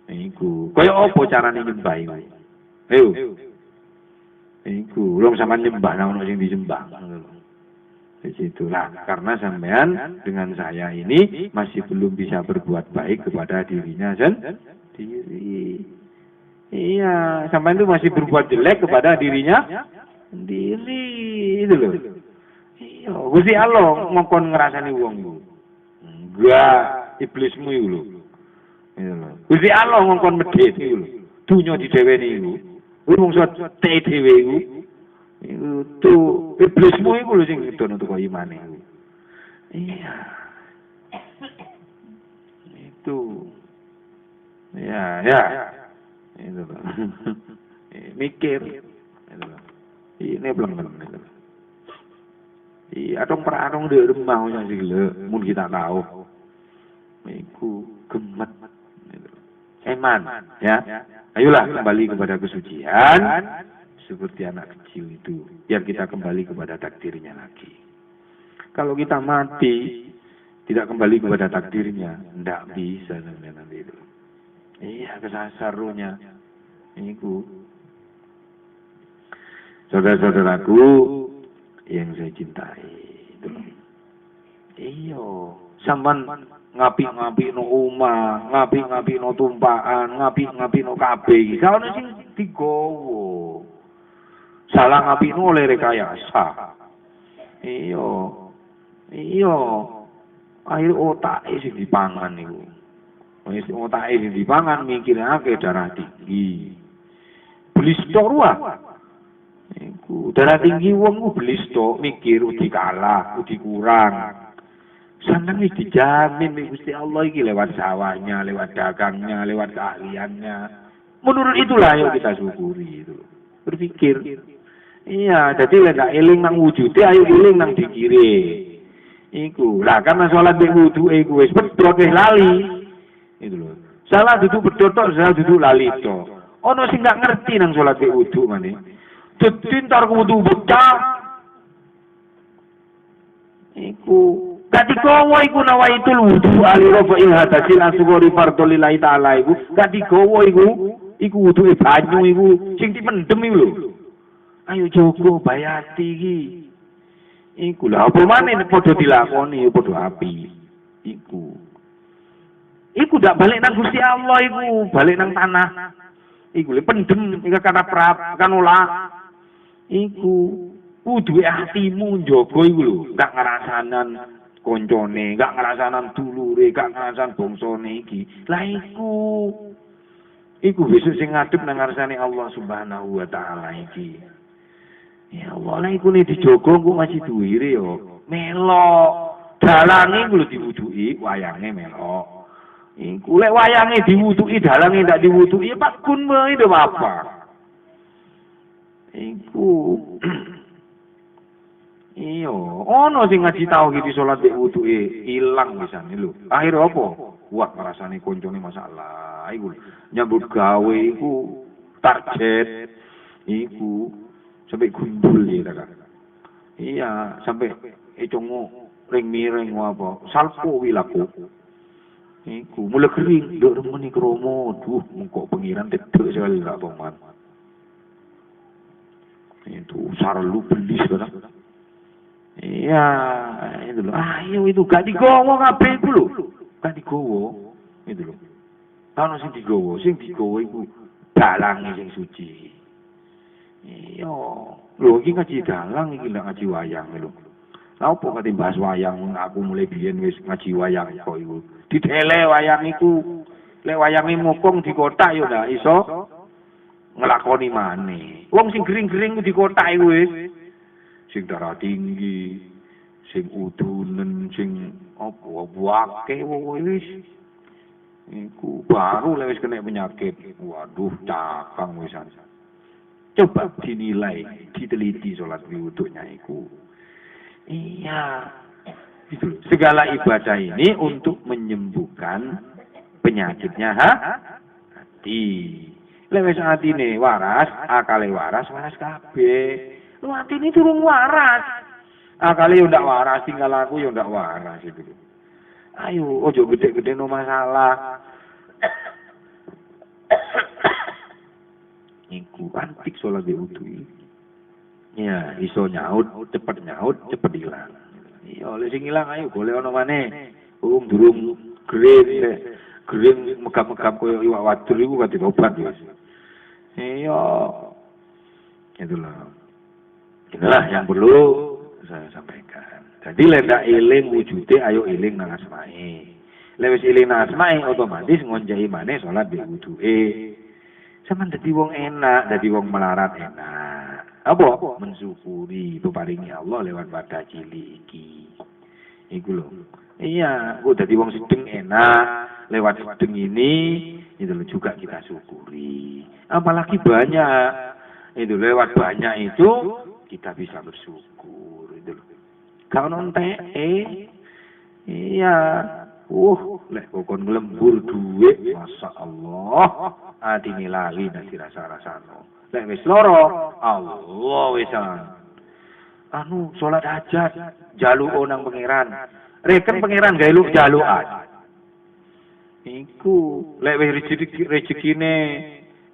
Iku. Kaya apa carane nyembah iku? Ayo. Iku, wong sampean nyembah nang ono sing disembah. Di situ lah, karena sampean dengan saya ini masih belum bisa berbuat baik kepada dirinya sendiri. Iya, sampean itu masih berbuat jelek kepada dirinya sendiri. Itu loh. Iya, Gusti Allah ngongkon ngrasani wong iku. Enggak, iblismu itu lho. Gusti Allah ngongkon medhit iku lho. Dunya dideweni iku. Kuwi mung te dhewe iku. Itu iblismu iku lho sing ngedono teko imane iku. Iya. Itu. Ya. Itu lho. Mikir. Itu lho. Ini belum. Iya, dong perarong di rumah yang sih mun kita tahu. Iku gemet. Eman, ya. Ayolah kembali kepada kesucian seperti anak kecil itu. Biar kita kembali kepada takdirnya lagi. Kalau kita mati tidak kembali kepada takdirnya, tidak bisa nanti itu. Iya, kesasarunya. Iku. Saudara-saudaraku yang saya cintai itu. Iyo, sampean ngapi-ngapi no omah, ngapi-ngapi no tumpaan, ngapi-ngapi no kabeh iki. Saone sing digowo. Salah ngapi no oleh rekayasa. Iyo. Akhir otake sing dipangan niku. Wis otake sing dipangan mikirake darah tinggi. Beli stok ruah. Iku darah tinggi wong ku beli stok mikir uji kalah, uji kurang. Sampeyan wis dijamin Gusti Allah iki lewat sawahnya, lewat dagangnya, lewat keahliannya. Menurut itulah ayo kita syukuri itu. Berpikir. Iya, jadi lek eling nang wujude ayo eling nang dikire. Iku. Lah karena sholat di wudu iku wis pedhot wis lali. Itu lho. Salah duduk pedhot tok, salah duduk lali tok. Ono sing gak ngerti nang sholat di wudu maneh. Dadi entar wudu bocah. Iku. Dadi kowe iku nawaitul wudu ali rafa'il hadasil asghari fardhu lillahi ta'ala iku. Dadi kowe iku wudu banyu iku sing dipendem iku lho. Ayo jogo bayati iki. Iku lha apa maneh padha dilakoni padha api. Iku dak balik nang Gusti Allah iku, balik nang tanah. Iku le pendem iki kata prap kan olah. Iku kudu atimu njaga iku lho, gak ngerasanan koncone, gak ngerasanan dulure, gak ngerasanan bangsane iki. Lah iku besok sing ngadep nang ngarsane Allah Subhanahu wa taala iki. Ya Allah, lah iku nek dijogo engko masih duwire yo. Melok. Dalange kudu diwuduki, wayange melok. Iku lek wayange diwuduki, dalange ndak diwuduki, Pak Gun wae ndek apa. Iku. Iya, ono sing ngaji tauhid di salat mek wuduke ilang misane lho. Akhir apa? Wah, rasane koncone masalah. Iku nyambut gawe iku target iku sampai gundul ya kan. Iya, sampai econgo ring miring apa. Salpo wilaku. Iku mulai kering, nduk remeni kromo. Duh, mengko pengiran dedek sekali lah paman. Itu sarlu belis kan. Iya, itu loh. Ayo itu gak digowo kabeh iku lho. Gak digowo. Itu lho. Ana sing digowo iku dalange sing suci. Iya, lho iki ngaji dalang iki lak ngaji wayang lho. Lah opo kate bahas wayang aku mulai biyen wis ngaji wayang kok iku. Ditele wayang iku. Lek wayange mukung di kotak yo ndak iso nglakoni maneh. Wong sing gering-gering di kotak iku wis sing darah tinggi, sing udunen, sing apa wake wis. Iku baru lek wis kena penyakit. Waduh, cakang wisan. Coba dinilai, diteliti sholat wudhunya itu. Iya. Itu. Segala ibadah ini untuk menyembuhkan penyakitnya hati. Lewes hati ini waras, akale waras kabeh. Lu hati ini turun waras. Akale yo ndak waras, tinggal aku yo ndak waras itu. Ayo, ojo gede-gede no masalah. Iku antik sholat di wudu ini. Ya, iso nyaut, cepet hilang. Iya, oleh sing hilang ayo boleh ono maneh. Durung gering megap-megap koyo iwak wadur iku kate obat wis. Iya. Itulah. Inilah yang perlu saya sampaikan. Jadi lendak eling wujude ayo eling nang asmae. Lewis eling nang asmae otomatis ngonjahi maneh sholat di wuduke. Sama dadi wong enak, dadi wong melarat enak. Apa? Mensyukuri peparingi Allah lewat wadah cilik iki. Iku lho. Iya, kok dadi wong sedeng enak lewat sedeng ini itu lho juga kita syukuri. Apalagi banyak. Itu lewat banyak itu kita bisa bersyukur itu lho. Kalau nonte iya. Lek kokon nglembur dhuwit, masyaallah. Adine lali nek dirasa-rasano. Lek wis loro, Allah wisan. Anu salat hajat, jaluk nang pangeran. Reken pangeran gawe lu jalukan. Iku lek wis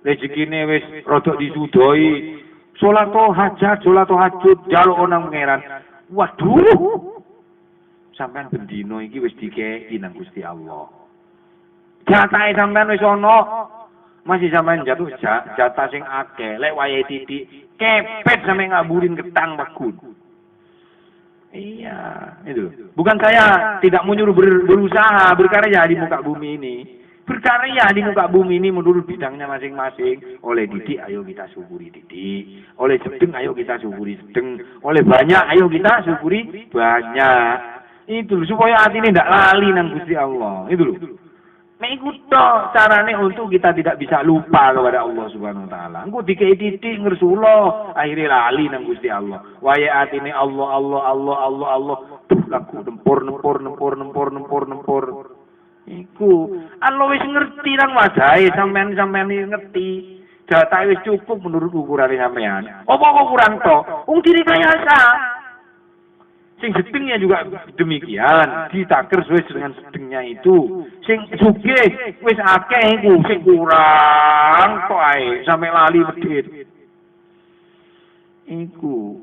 rezekine wis rodok disudoi. Salat hajat, salat tahajud, jaluk nang pangeran. Waduh. Sampean bendino iki wis dikeki nang Gusti Allah. Jatahe sampean wis ana. Masih sampean jatuh jatah sing akeh. Lek wayahe titik kepet sampe ngaburin ketang Pak. Iya, itu. Bukan saya tidak menyuruh berusaha berkarya di muka bumi ini. Berkarya di muka bumi ini menurut bidangnya masing-masing. Oleh didik ayo kita syukuri didik. Oleh sedeng ayo kita syukuri sedeng. Oleh banyak ayo kita syukuri banyak. Itu supaya hati ini tidak lali nang Gusti Allah. Itu loh. Nek iku tok carane untuk kita tidak bisa lupa kepada Allah Subhanahu wa taala. Engko dikei titik ngersula, akhire lali nang Gusti Allah. Waya atine Allah. laku nempor. Iku Allah wis ngerti nang wajahe sampean ngerti. Data wis cukup menurut ukurane sampean. Apa kok kurang to? Wong direkayasa. Sing sedengnya juga demikian, ditakir sesuai dengan sedengnya itu. Sing sugih wis akeh iku, sing kurang kok ae sampe lali medhit. Iku.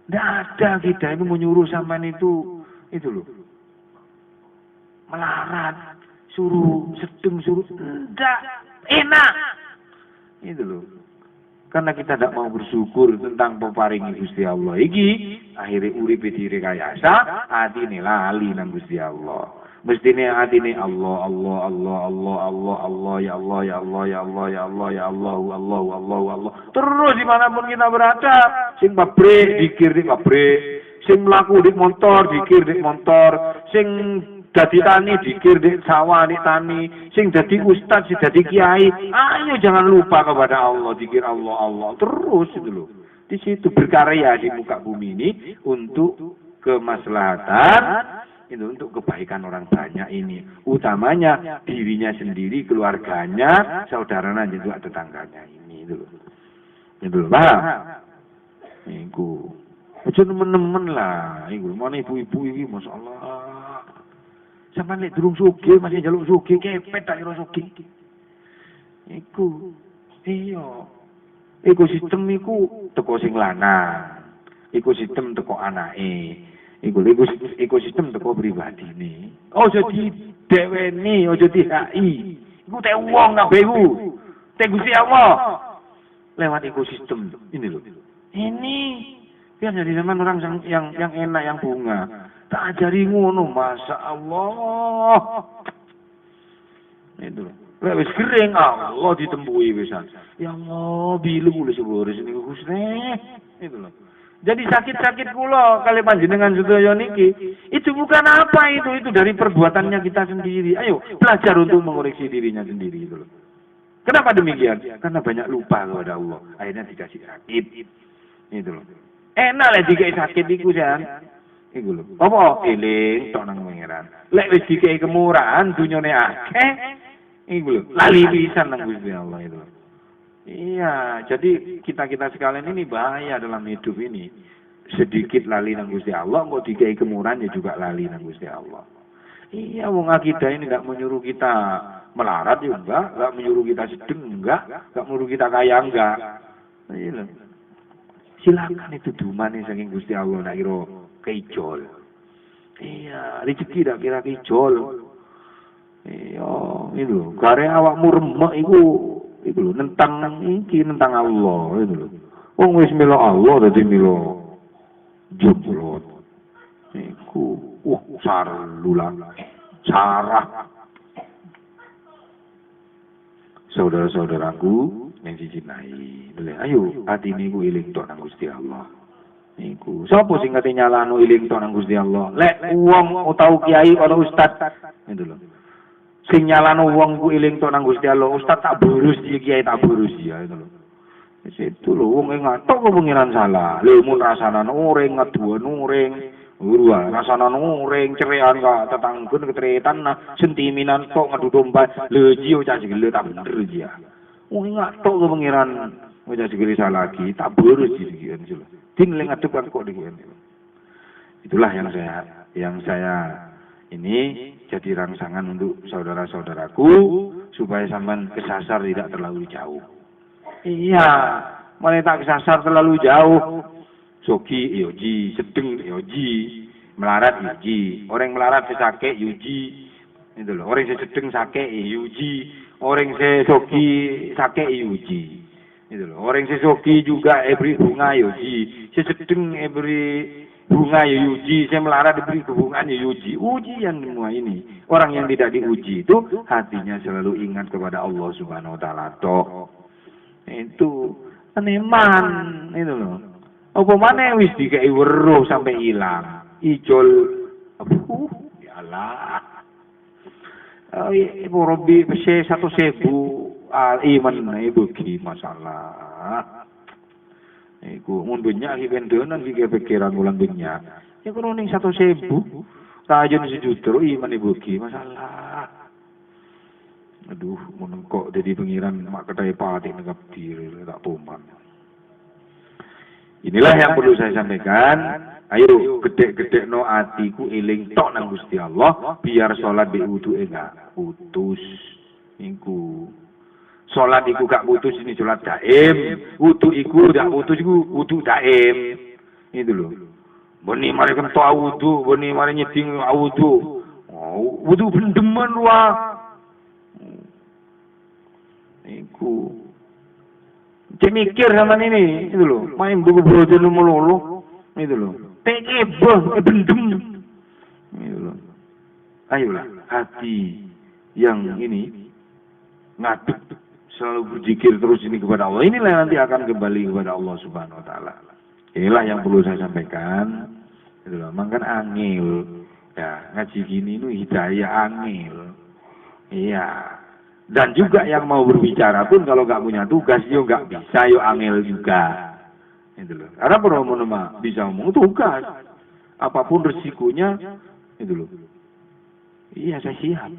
Ndak ada kita itu menyuruh sampean itu loh. Melarat, suruh sedeng, suruh ndak enak. Itu loh. Karena kita tidak mau bersyukur tentang peparingi Gusti Allah. Iki akhirnya urip direkayasa, atine lali nang Gusti Allah. Mestine atine Allah ya Allah ya Allah ya Allah ya Allah ya Allah Allah. Terus dimanapun kita berada, sing pabrik dikir di pabrik, sing mlaku di motor dikir di motor, sing dadi tani dikir di sawah di tani, sing dadi ustaz, sing dadi kiai, ayo jangan lupa kepada Allah, dikir Allah terus itu loh. Di situ berkarya di muka bumi ini untuk kemaslahatan, itu untuk kebaikan orang banyak ini, utamanya dirinya sendiri, keluarganya, saudaranya juga tetangganya ini itu loh. Itu loh, paham? Iku, aja nemen-nemen lah, iku mana ibu-ibu ini, masya Allah. Sampai nek durung sugih masih njaluk sugih kepet tak kira sugih. Iku. Iya. Ekosistem iku teko sing lanang. Ekosistem teko anake. Iku ekosistem teko pribadine. Aja dideweni, aja dihai. Iku teh wong kabeh iku. Teh Gusti Allah. Lewat ekosistem ini loh. Ini biar jadi zaman orang yang enak, yang bunga. Tak ajari ngono, masya Allah. Itu. Wis kering Allah ditembui wisan. Ya Allah, bilu kula sebores niku Gusti. Itu loh. Jadi sakit-sakit kula kali panjenengan sedaya niki, itu bukan apa itu dari perbuatannya kita sendiri. Ayo, belajar untuk mengoreksi dirinya sendiri itu loh. Kenapa demikian? Karena banyak lupa kepada Allah. Akhirnya dikasih sakit. Itu loh. Enak lah dikasih sakit iku jan. Iku lho. Apa eling tok nang pangeran. Lek wis dikei kemurahan dunyane akeh, iku lho. Lali pisan nang Gusti Allah itu. Iya, jadi kita sekalian ini bahaya dalam hidup ini. Sedikit lali nang Gusti Allah, kok dikei kemurahan ya juga lali nang Gusti Allah. Iya, wong akidah ini enggak menyuruh kita melarat ya enggak menyuruh kita sedeng enggak menyuruh kita kaya enggak. Iya. Silakan itu dumane saking Gusti Allah nak kira keijol. Iya, rezeki dak kira keijol. Iya, itu. Gare awakmu remek iku lho nentang Allah itu lho. Wong wis mila Allah dadi mila jomblo. Iku sarah. Saudara-saudaraku yang dicintai. Ayo atine ku eling tok nang Gusti Allah. Iku sapa sing ngate nyalano eling tok nang Gusti Allah? Lek wong utawa kiai ana ustaz itu lho. Sing nyalano wong ku eling tok nang Gusti Allah, ustaz tak burus iki kiai tak burus ya itu lho. Wis itu lho wong ngatok kok pengiran salah. Lha mun rasane nuring ngaduan nuring, urwa rasane nuring cerean ka tetanggun ketretan sentiminan kok ngadu domba. Lho jiyo cah segele tak bener ya. Wong ngatok kok pengiran wajah segele salah lagi tak burus iki gitu lho. Dinleng adep kok dikene. Itulah yang saya ini jadi rangsangan untuk saudara-saudaraku supaya sampean kesasar tidak terlalu jauh. Iya, mulai tak kesasar terlalu jauh. Sogi yoji, sedeng yoji, melarat yoji. Orang melarat sesake yoji. Itu loh, orang sedeng sake yoji, orang sogi sake yoji. Itu loh, orang sesogi juga beri bunga yoji, sedeng beri bunga yoji, saya melarat diberi bunga yoji. Ujian semua ini. Orang yang tidak diuji itu hatinya selalu ingat kepada Allah Subhanahu wa taala tok. Itu peneman itu loh. Apa mana wis dikei weruh sampai hilang. Ijol ya Allah. Ibu Robi pese 1.000 iman ibu ki masalah. Iku mun banyak ki pendenan ki pikiran ulang banyak. Ya kono ning 100.000. Tajun sejuta iman ibuki masalah. Aduh, mun kok jadi pengiran mak kedai pati negaptir tak tuman. Inilah yang perlu saya sampaikan. Ayo gede-gede no atiku eling tok nang Gusti Allah biar salat di wudu enggak putus. Iku. Salat iku gak putus ini salat daim. Wudu iku gak putus iku wudu daim. Itu loh. Beni mari kentok wudu, beni mari nyeding wudu. Oh, wudu bendeman wah. Iku. Cek mikir sama ini, itu loh. Main buku brojo melulu, itu loh. Tekebah, bendem. Itu loh. Ayolah, hati yang ini ngaduk selalu berzikir terus ini kepada Allah. Inilah yang nanti akan kembali kepada Allah Subhanahu wa taala. Inilah yang perlu saya sampaikan. Itu loh, memang kan angil. Ya, ngaji gini itu hidayah angil. Iya. Dan juga yang mau berbicara pun kalau nggak punya tugas, yo nggak bisa, yo angel juga. Itu loh. Karena penomor bisa ngomong tugas. Apapun resikonya, itu loh. Iya, saya siap.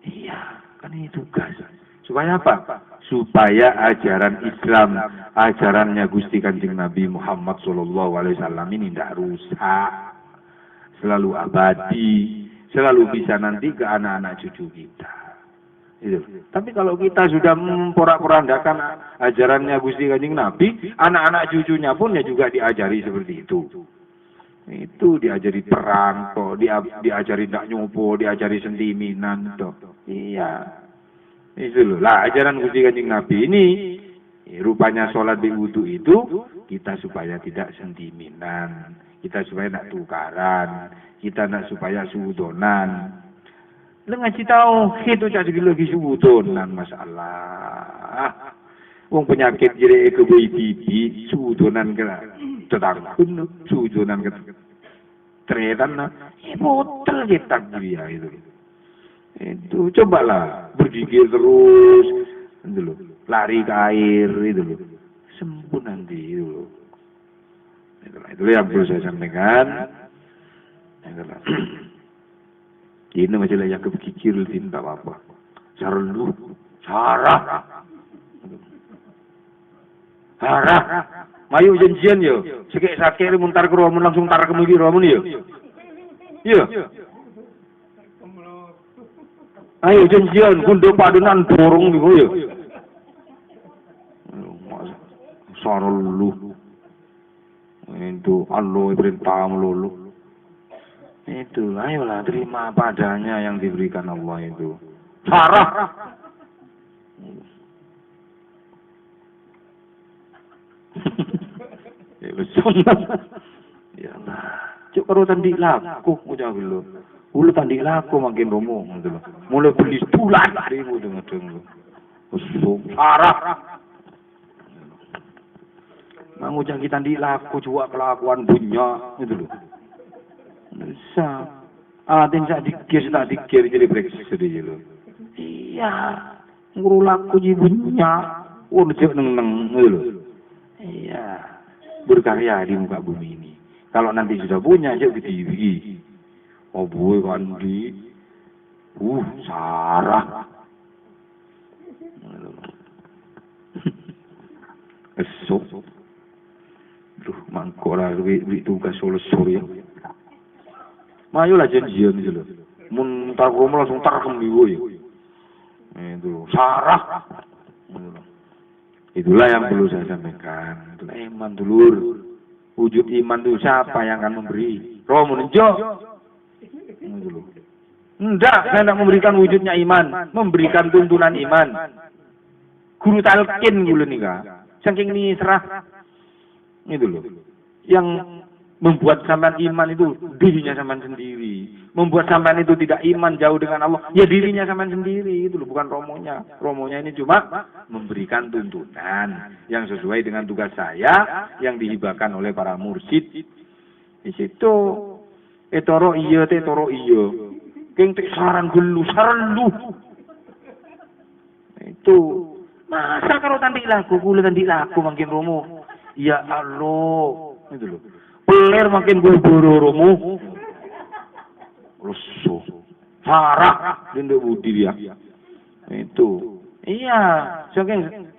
Iya, kan ini tugas. Supaya apa? Supaya ajaran Islam, ajarannya Gusti Kanjeng Nabi Muhammad SAW ini tidak rusak, selalu abadi, selalu bisa nanti ke anak-anak cucu kita. Itu. Tapi kalau kita sudah memporak-porandakan ajarannya Gusti Kanjeng Nabi, anak-anak cucunya pun ya juga diajari seperti itu. Itu diajari perang, toh, diajari tak nyopo, diajari sentiminan, toh. Iya. Itu loh. Lah ajaran Gusti Kanjeng Nabi ini rupanya sholat di wudu itu kita supaya tidak sentiminan, kita supaya tidak tukaran, kita tidak supaya suudonan. Lu ngaji tahu itu jadi lagi suudonan masalah. Wong penyakit jadi kebibi suudonan kena tetangkun suudonan kena tretan nah motel cetak dia itu. Itu cobalah berzikir terus, itu loh, lari ke air, itu loh, sembuh nanti itu loh. Itulah yang perlu saya sampaikan. Itulah. Ini masalah yang kepikir tidak apa-apa. Sarah, mayu janjian yo, sekek sakit muntar ke ruamun langsung tar ke muli ruamun yo. Yo. Ayo janjian, kundo padunan dorong gitu ya. Sarulu. Itu Allah perintah melulu. Itu, ayolah terima padanya yang diberikan Allah itu. Sarah. Ya betul. Ya Allah. Cuk karo tandi laku ucap dulu. Ulu tandi laku makin romo gitu loh. Mulai beli tulan ribu dengan usum sarah. Mang ucap kita tandi laku juga kelakuan punya gitu loh. Bisa. Atin sak dikir tak dikir jadi breakfast sedih loh. Iya. Nguru laku jibunya. Urjek neng gitu loh. Iya. Berkarya di muka bumi ini. Kalau nanti sudah punya aja berdiri. Oh boy Kandi, Sarah, esok, duh mangkora beri tugas solo sore. Mayolah janjian itu loh, muntar kamu langsung tarkem di boy. Itu Sarah, itulah yang perlu saya sampaikan. Itulah iman dulur, wujud iman itu siapa yang akan memberi? Romo nenjo. Enggak, saya tidak memberikan wujudnya iman, memberikan tuntunan iman. Guru talqin gula nih kak, saking ini serah, itu loh. Yang membuat sampean iman itu dirinya sampean sendiri, membuat sampean itu tidak iman jauh dengan Allah, ya dirinya sampean sendiri itu loh, bukan romonya. Romonya ini cuma memberikan tuntunan yang sesuai dengan tugas saya yang dihibahkan oleh para mursyid. Di situ. Toro iya, Keng tek saran gelu. Itu masa kalau tandi laku, kula tandi laku makin romo. Ya Allah, itu loh. Peler makin buru romo. Lesu. Sarah dinda budi dia. Itu. Iya,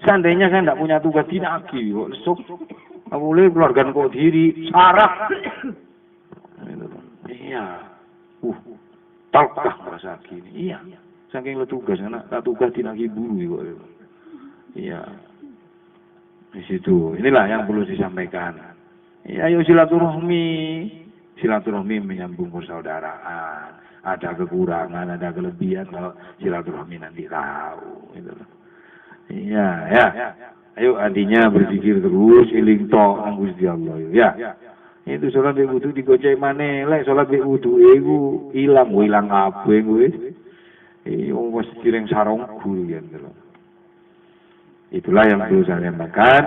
seandainya saya tidak punya tugas dinaki, kok lesuk. Boleh keluarga kok diri, sarah. Iya. Talkah merasa gini. Iya. Saking le tugas anak, tak tugas dinaki buru kok. Iya. Di situ. Inilah yang perlu disampaikan. Ya, ayo silaturahmi menyambung persaudaraan. Ada kekurangan, ada kelebihan, kalau silaturahmi nanti tahu. Gitu. Iya, ya. Ayo artinya berzikir terus, iling tok nang Gusti Allah. Ya. Itu sholat di wudu digocek maneh, lek sholat di wudu iku ilang apa kuwi. Wis direng sarongku ya gitu. Itulah yang perlu saya sampaikan.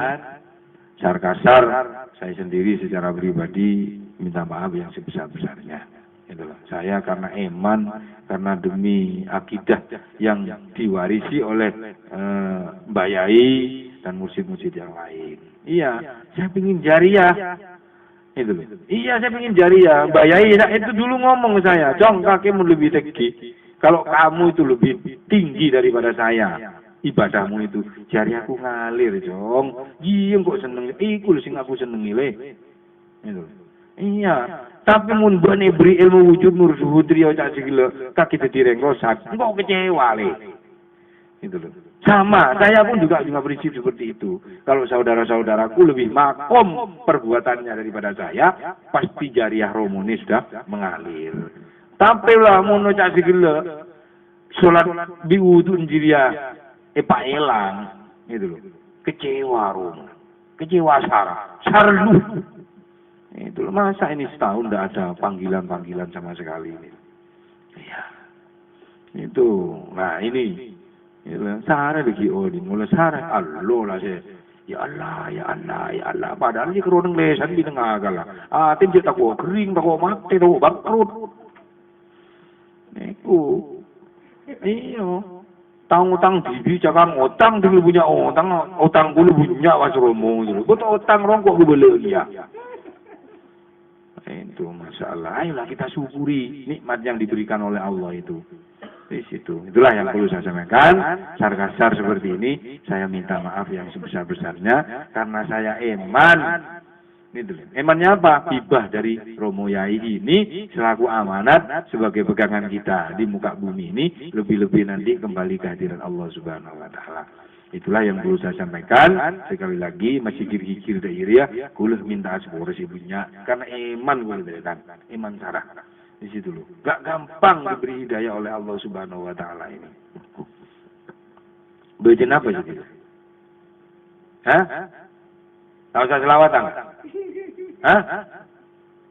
Secara kasar, saya sendiri secara pribadi minta maaf yang sebesar-besarnya. Itulah. Saya karena iman, karena demi akidah yang diwarisi oleh Mbak Yai dan mursyid-mursyid yang lain. Iya, saya ingin jariah. Itu. Iya, saya ingin jariah. Mbak Yai itu dulu ngomong ke saya, "Jong, kakimu lebih tinggi. Kalau kamu itu lebih tinggi daripada saya. Ibadahmu itu jariahku ngalir, Jong. Iya kok seneng. Iku sing aku senengi le." Itu. Iya, tapi mun bane beri ilmu wujud nur suhudri ya cak sikile kaki dadi renggosak, engko kecewa le. Itu loh. Sama, saya pun juga punya prinsip seperti itu. Kalau saudara-saudaraku lebih makom perbuatannya daripada saya, pasti jariah romone sudah mengalir. Tapi lah mun cak sikile salat biwudu jiria pak elang, itu loh. Kecewa rom. Kecewa sarlu. Itu masa ini setahun tidak ada panggilan-panggilan sama sekali ini. Iya. Itu. Nah ini. Sarah lagi ini. Mulai Sarah. Allah lah saya. Ya Allah. Padahal ini keroneng lesan di tengah agak lah. Tim dia takut kering, takut mati, takut bangkrut. Itu. Iya. Utang bibi cakang utang dulu punya utang dulu punya wasromo dulu. Betul utang rongkok gue beli ya. Itu masalah. Ayolah kita syukuri nikmat yang diberikan oleh Allah itu. Di situ. Itulah yang perlu saya sampaikan. Secara kasar seperti ini, saya minta maaf yang sebesar-besarnya karena saya iman. Itu. Imannya apa? Hibah dari Romo Yai ini selaku amanat sebagai pegangan kita di muka bumi ini, lebih-lebih nanti kembali kehadiran Allah Subhanahu wa taala. Itulah yang perlu saya sampaikan. Sekali lagi masih kikir daerah, kulah minta sepuluh ibunya karena iman gue berikan, iman sarah di situ loh. Gak gampang diberi hidayah oleh Allah Subhanahu wa taala ini. Baca apa sih? Hah? Tahu saya selawatan? Hah?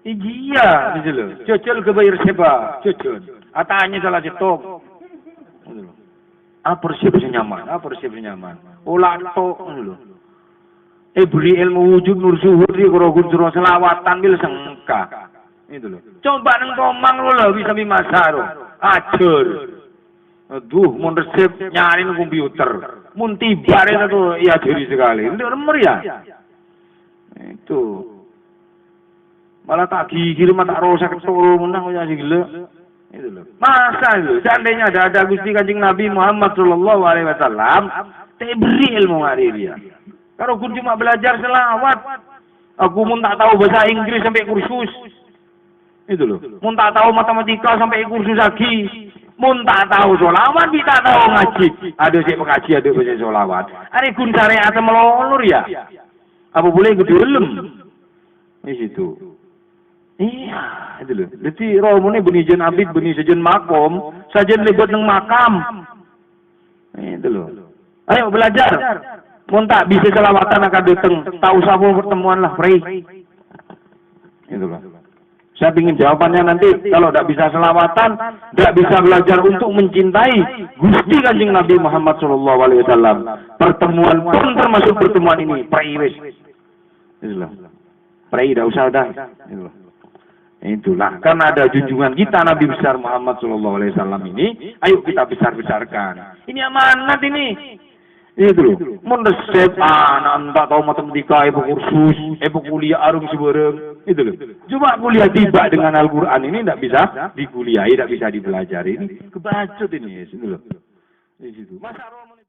Iya, di situ loh. Cocol ke bayar siapa? Cocol. Atanya salah cetok. Apa persepsi nyaman? Olah tok lho. Beri ilmu wujud nur suhuri karo gunjur selawatan bil sengka. Itu loh. Coba nang Tomang lo bisa mimasaro. Ajur. Aduh, mun resep nyari nang komputer. Mun tibar itu ya diri sekali. Itu meriah. Itu. Malah tak gigir mata rosak ketoro menang ya gila. Itu loh. Masa itu seandainya ada Gusti Kanjeng Nabi Muhammad sallallahu alaihi wasallam beri ilmu hari dia. Kalau aku cuma belajar selawat, aku mun tak tahu bahasa Inggris sampai kursus. Itu loh. Mun tak tahu matematika sampai kursus lagi. Mun tak tahu selawat, tak tahu ngaji. Ada sih pengaji, ada bahasa selawat. Ari gun syariat melolor ya. Apa boleh gedulem? Di situ. Iya, itu loh. Jadi romone beni jen abid, beni sejen makom, sajen lebat nang makam. Itu loh. Ayo belajar. Mun tak bisa selawatan akan datang, tahu sapu pertemuan lah, pray. Itu loh. Saya ingin jawabannya nanti. Kalau tidak bisa selawatan, tidak bisa belajar untuk mencintai Gusti Kanjeng Nabi Muhammad Sallallahu Alaihi Wasallam. Pertemuan pun termasuk pertemuan ini, pray wes. Itu loh. Pray tidak usah dah. Itu loh. Itulah karena ada junjungan kita Nabi besar Muhammad Sallallahu Alaihi Wasallam ini, ayo kita besar-besarkan. Ini amanat ini. Itu loh, mendesep anak tak tahu matematika, kursus, kuliah arung sebarang, itu loh. Cuma kuliah tiba dengan Al-Quran ini tidak bisa dikuliahi, tidak bisa dipelajari, ini kebacut ini, itu loh. Di situ. Masa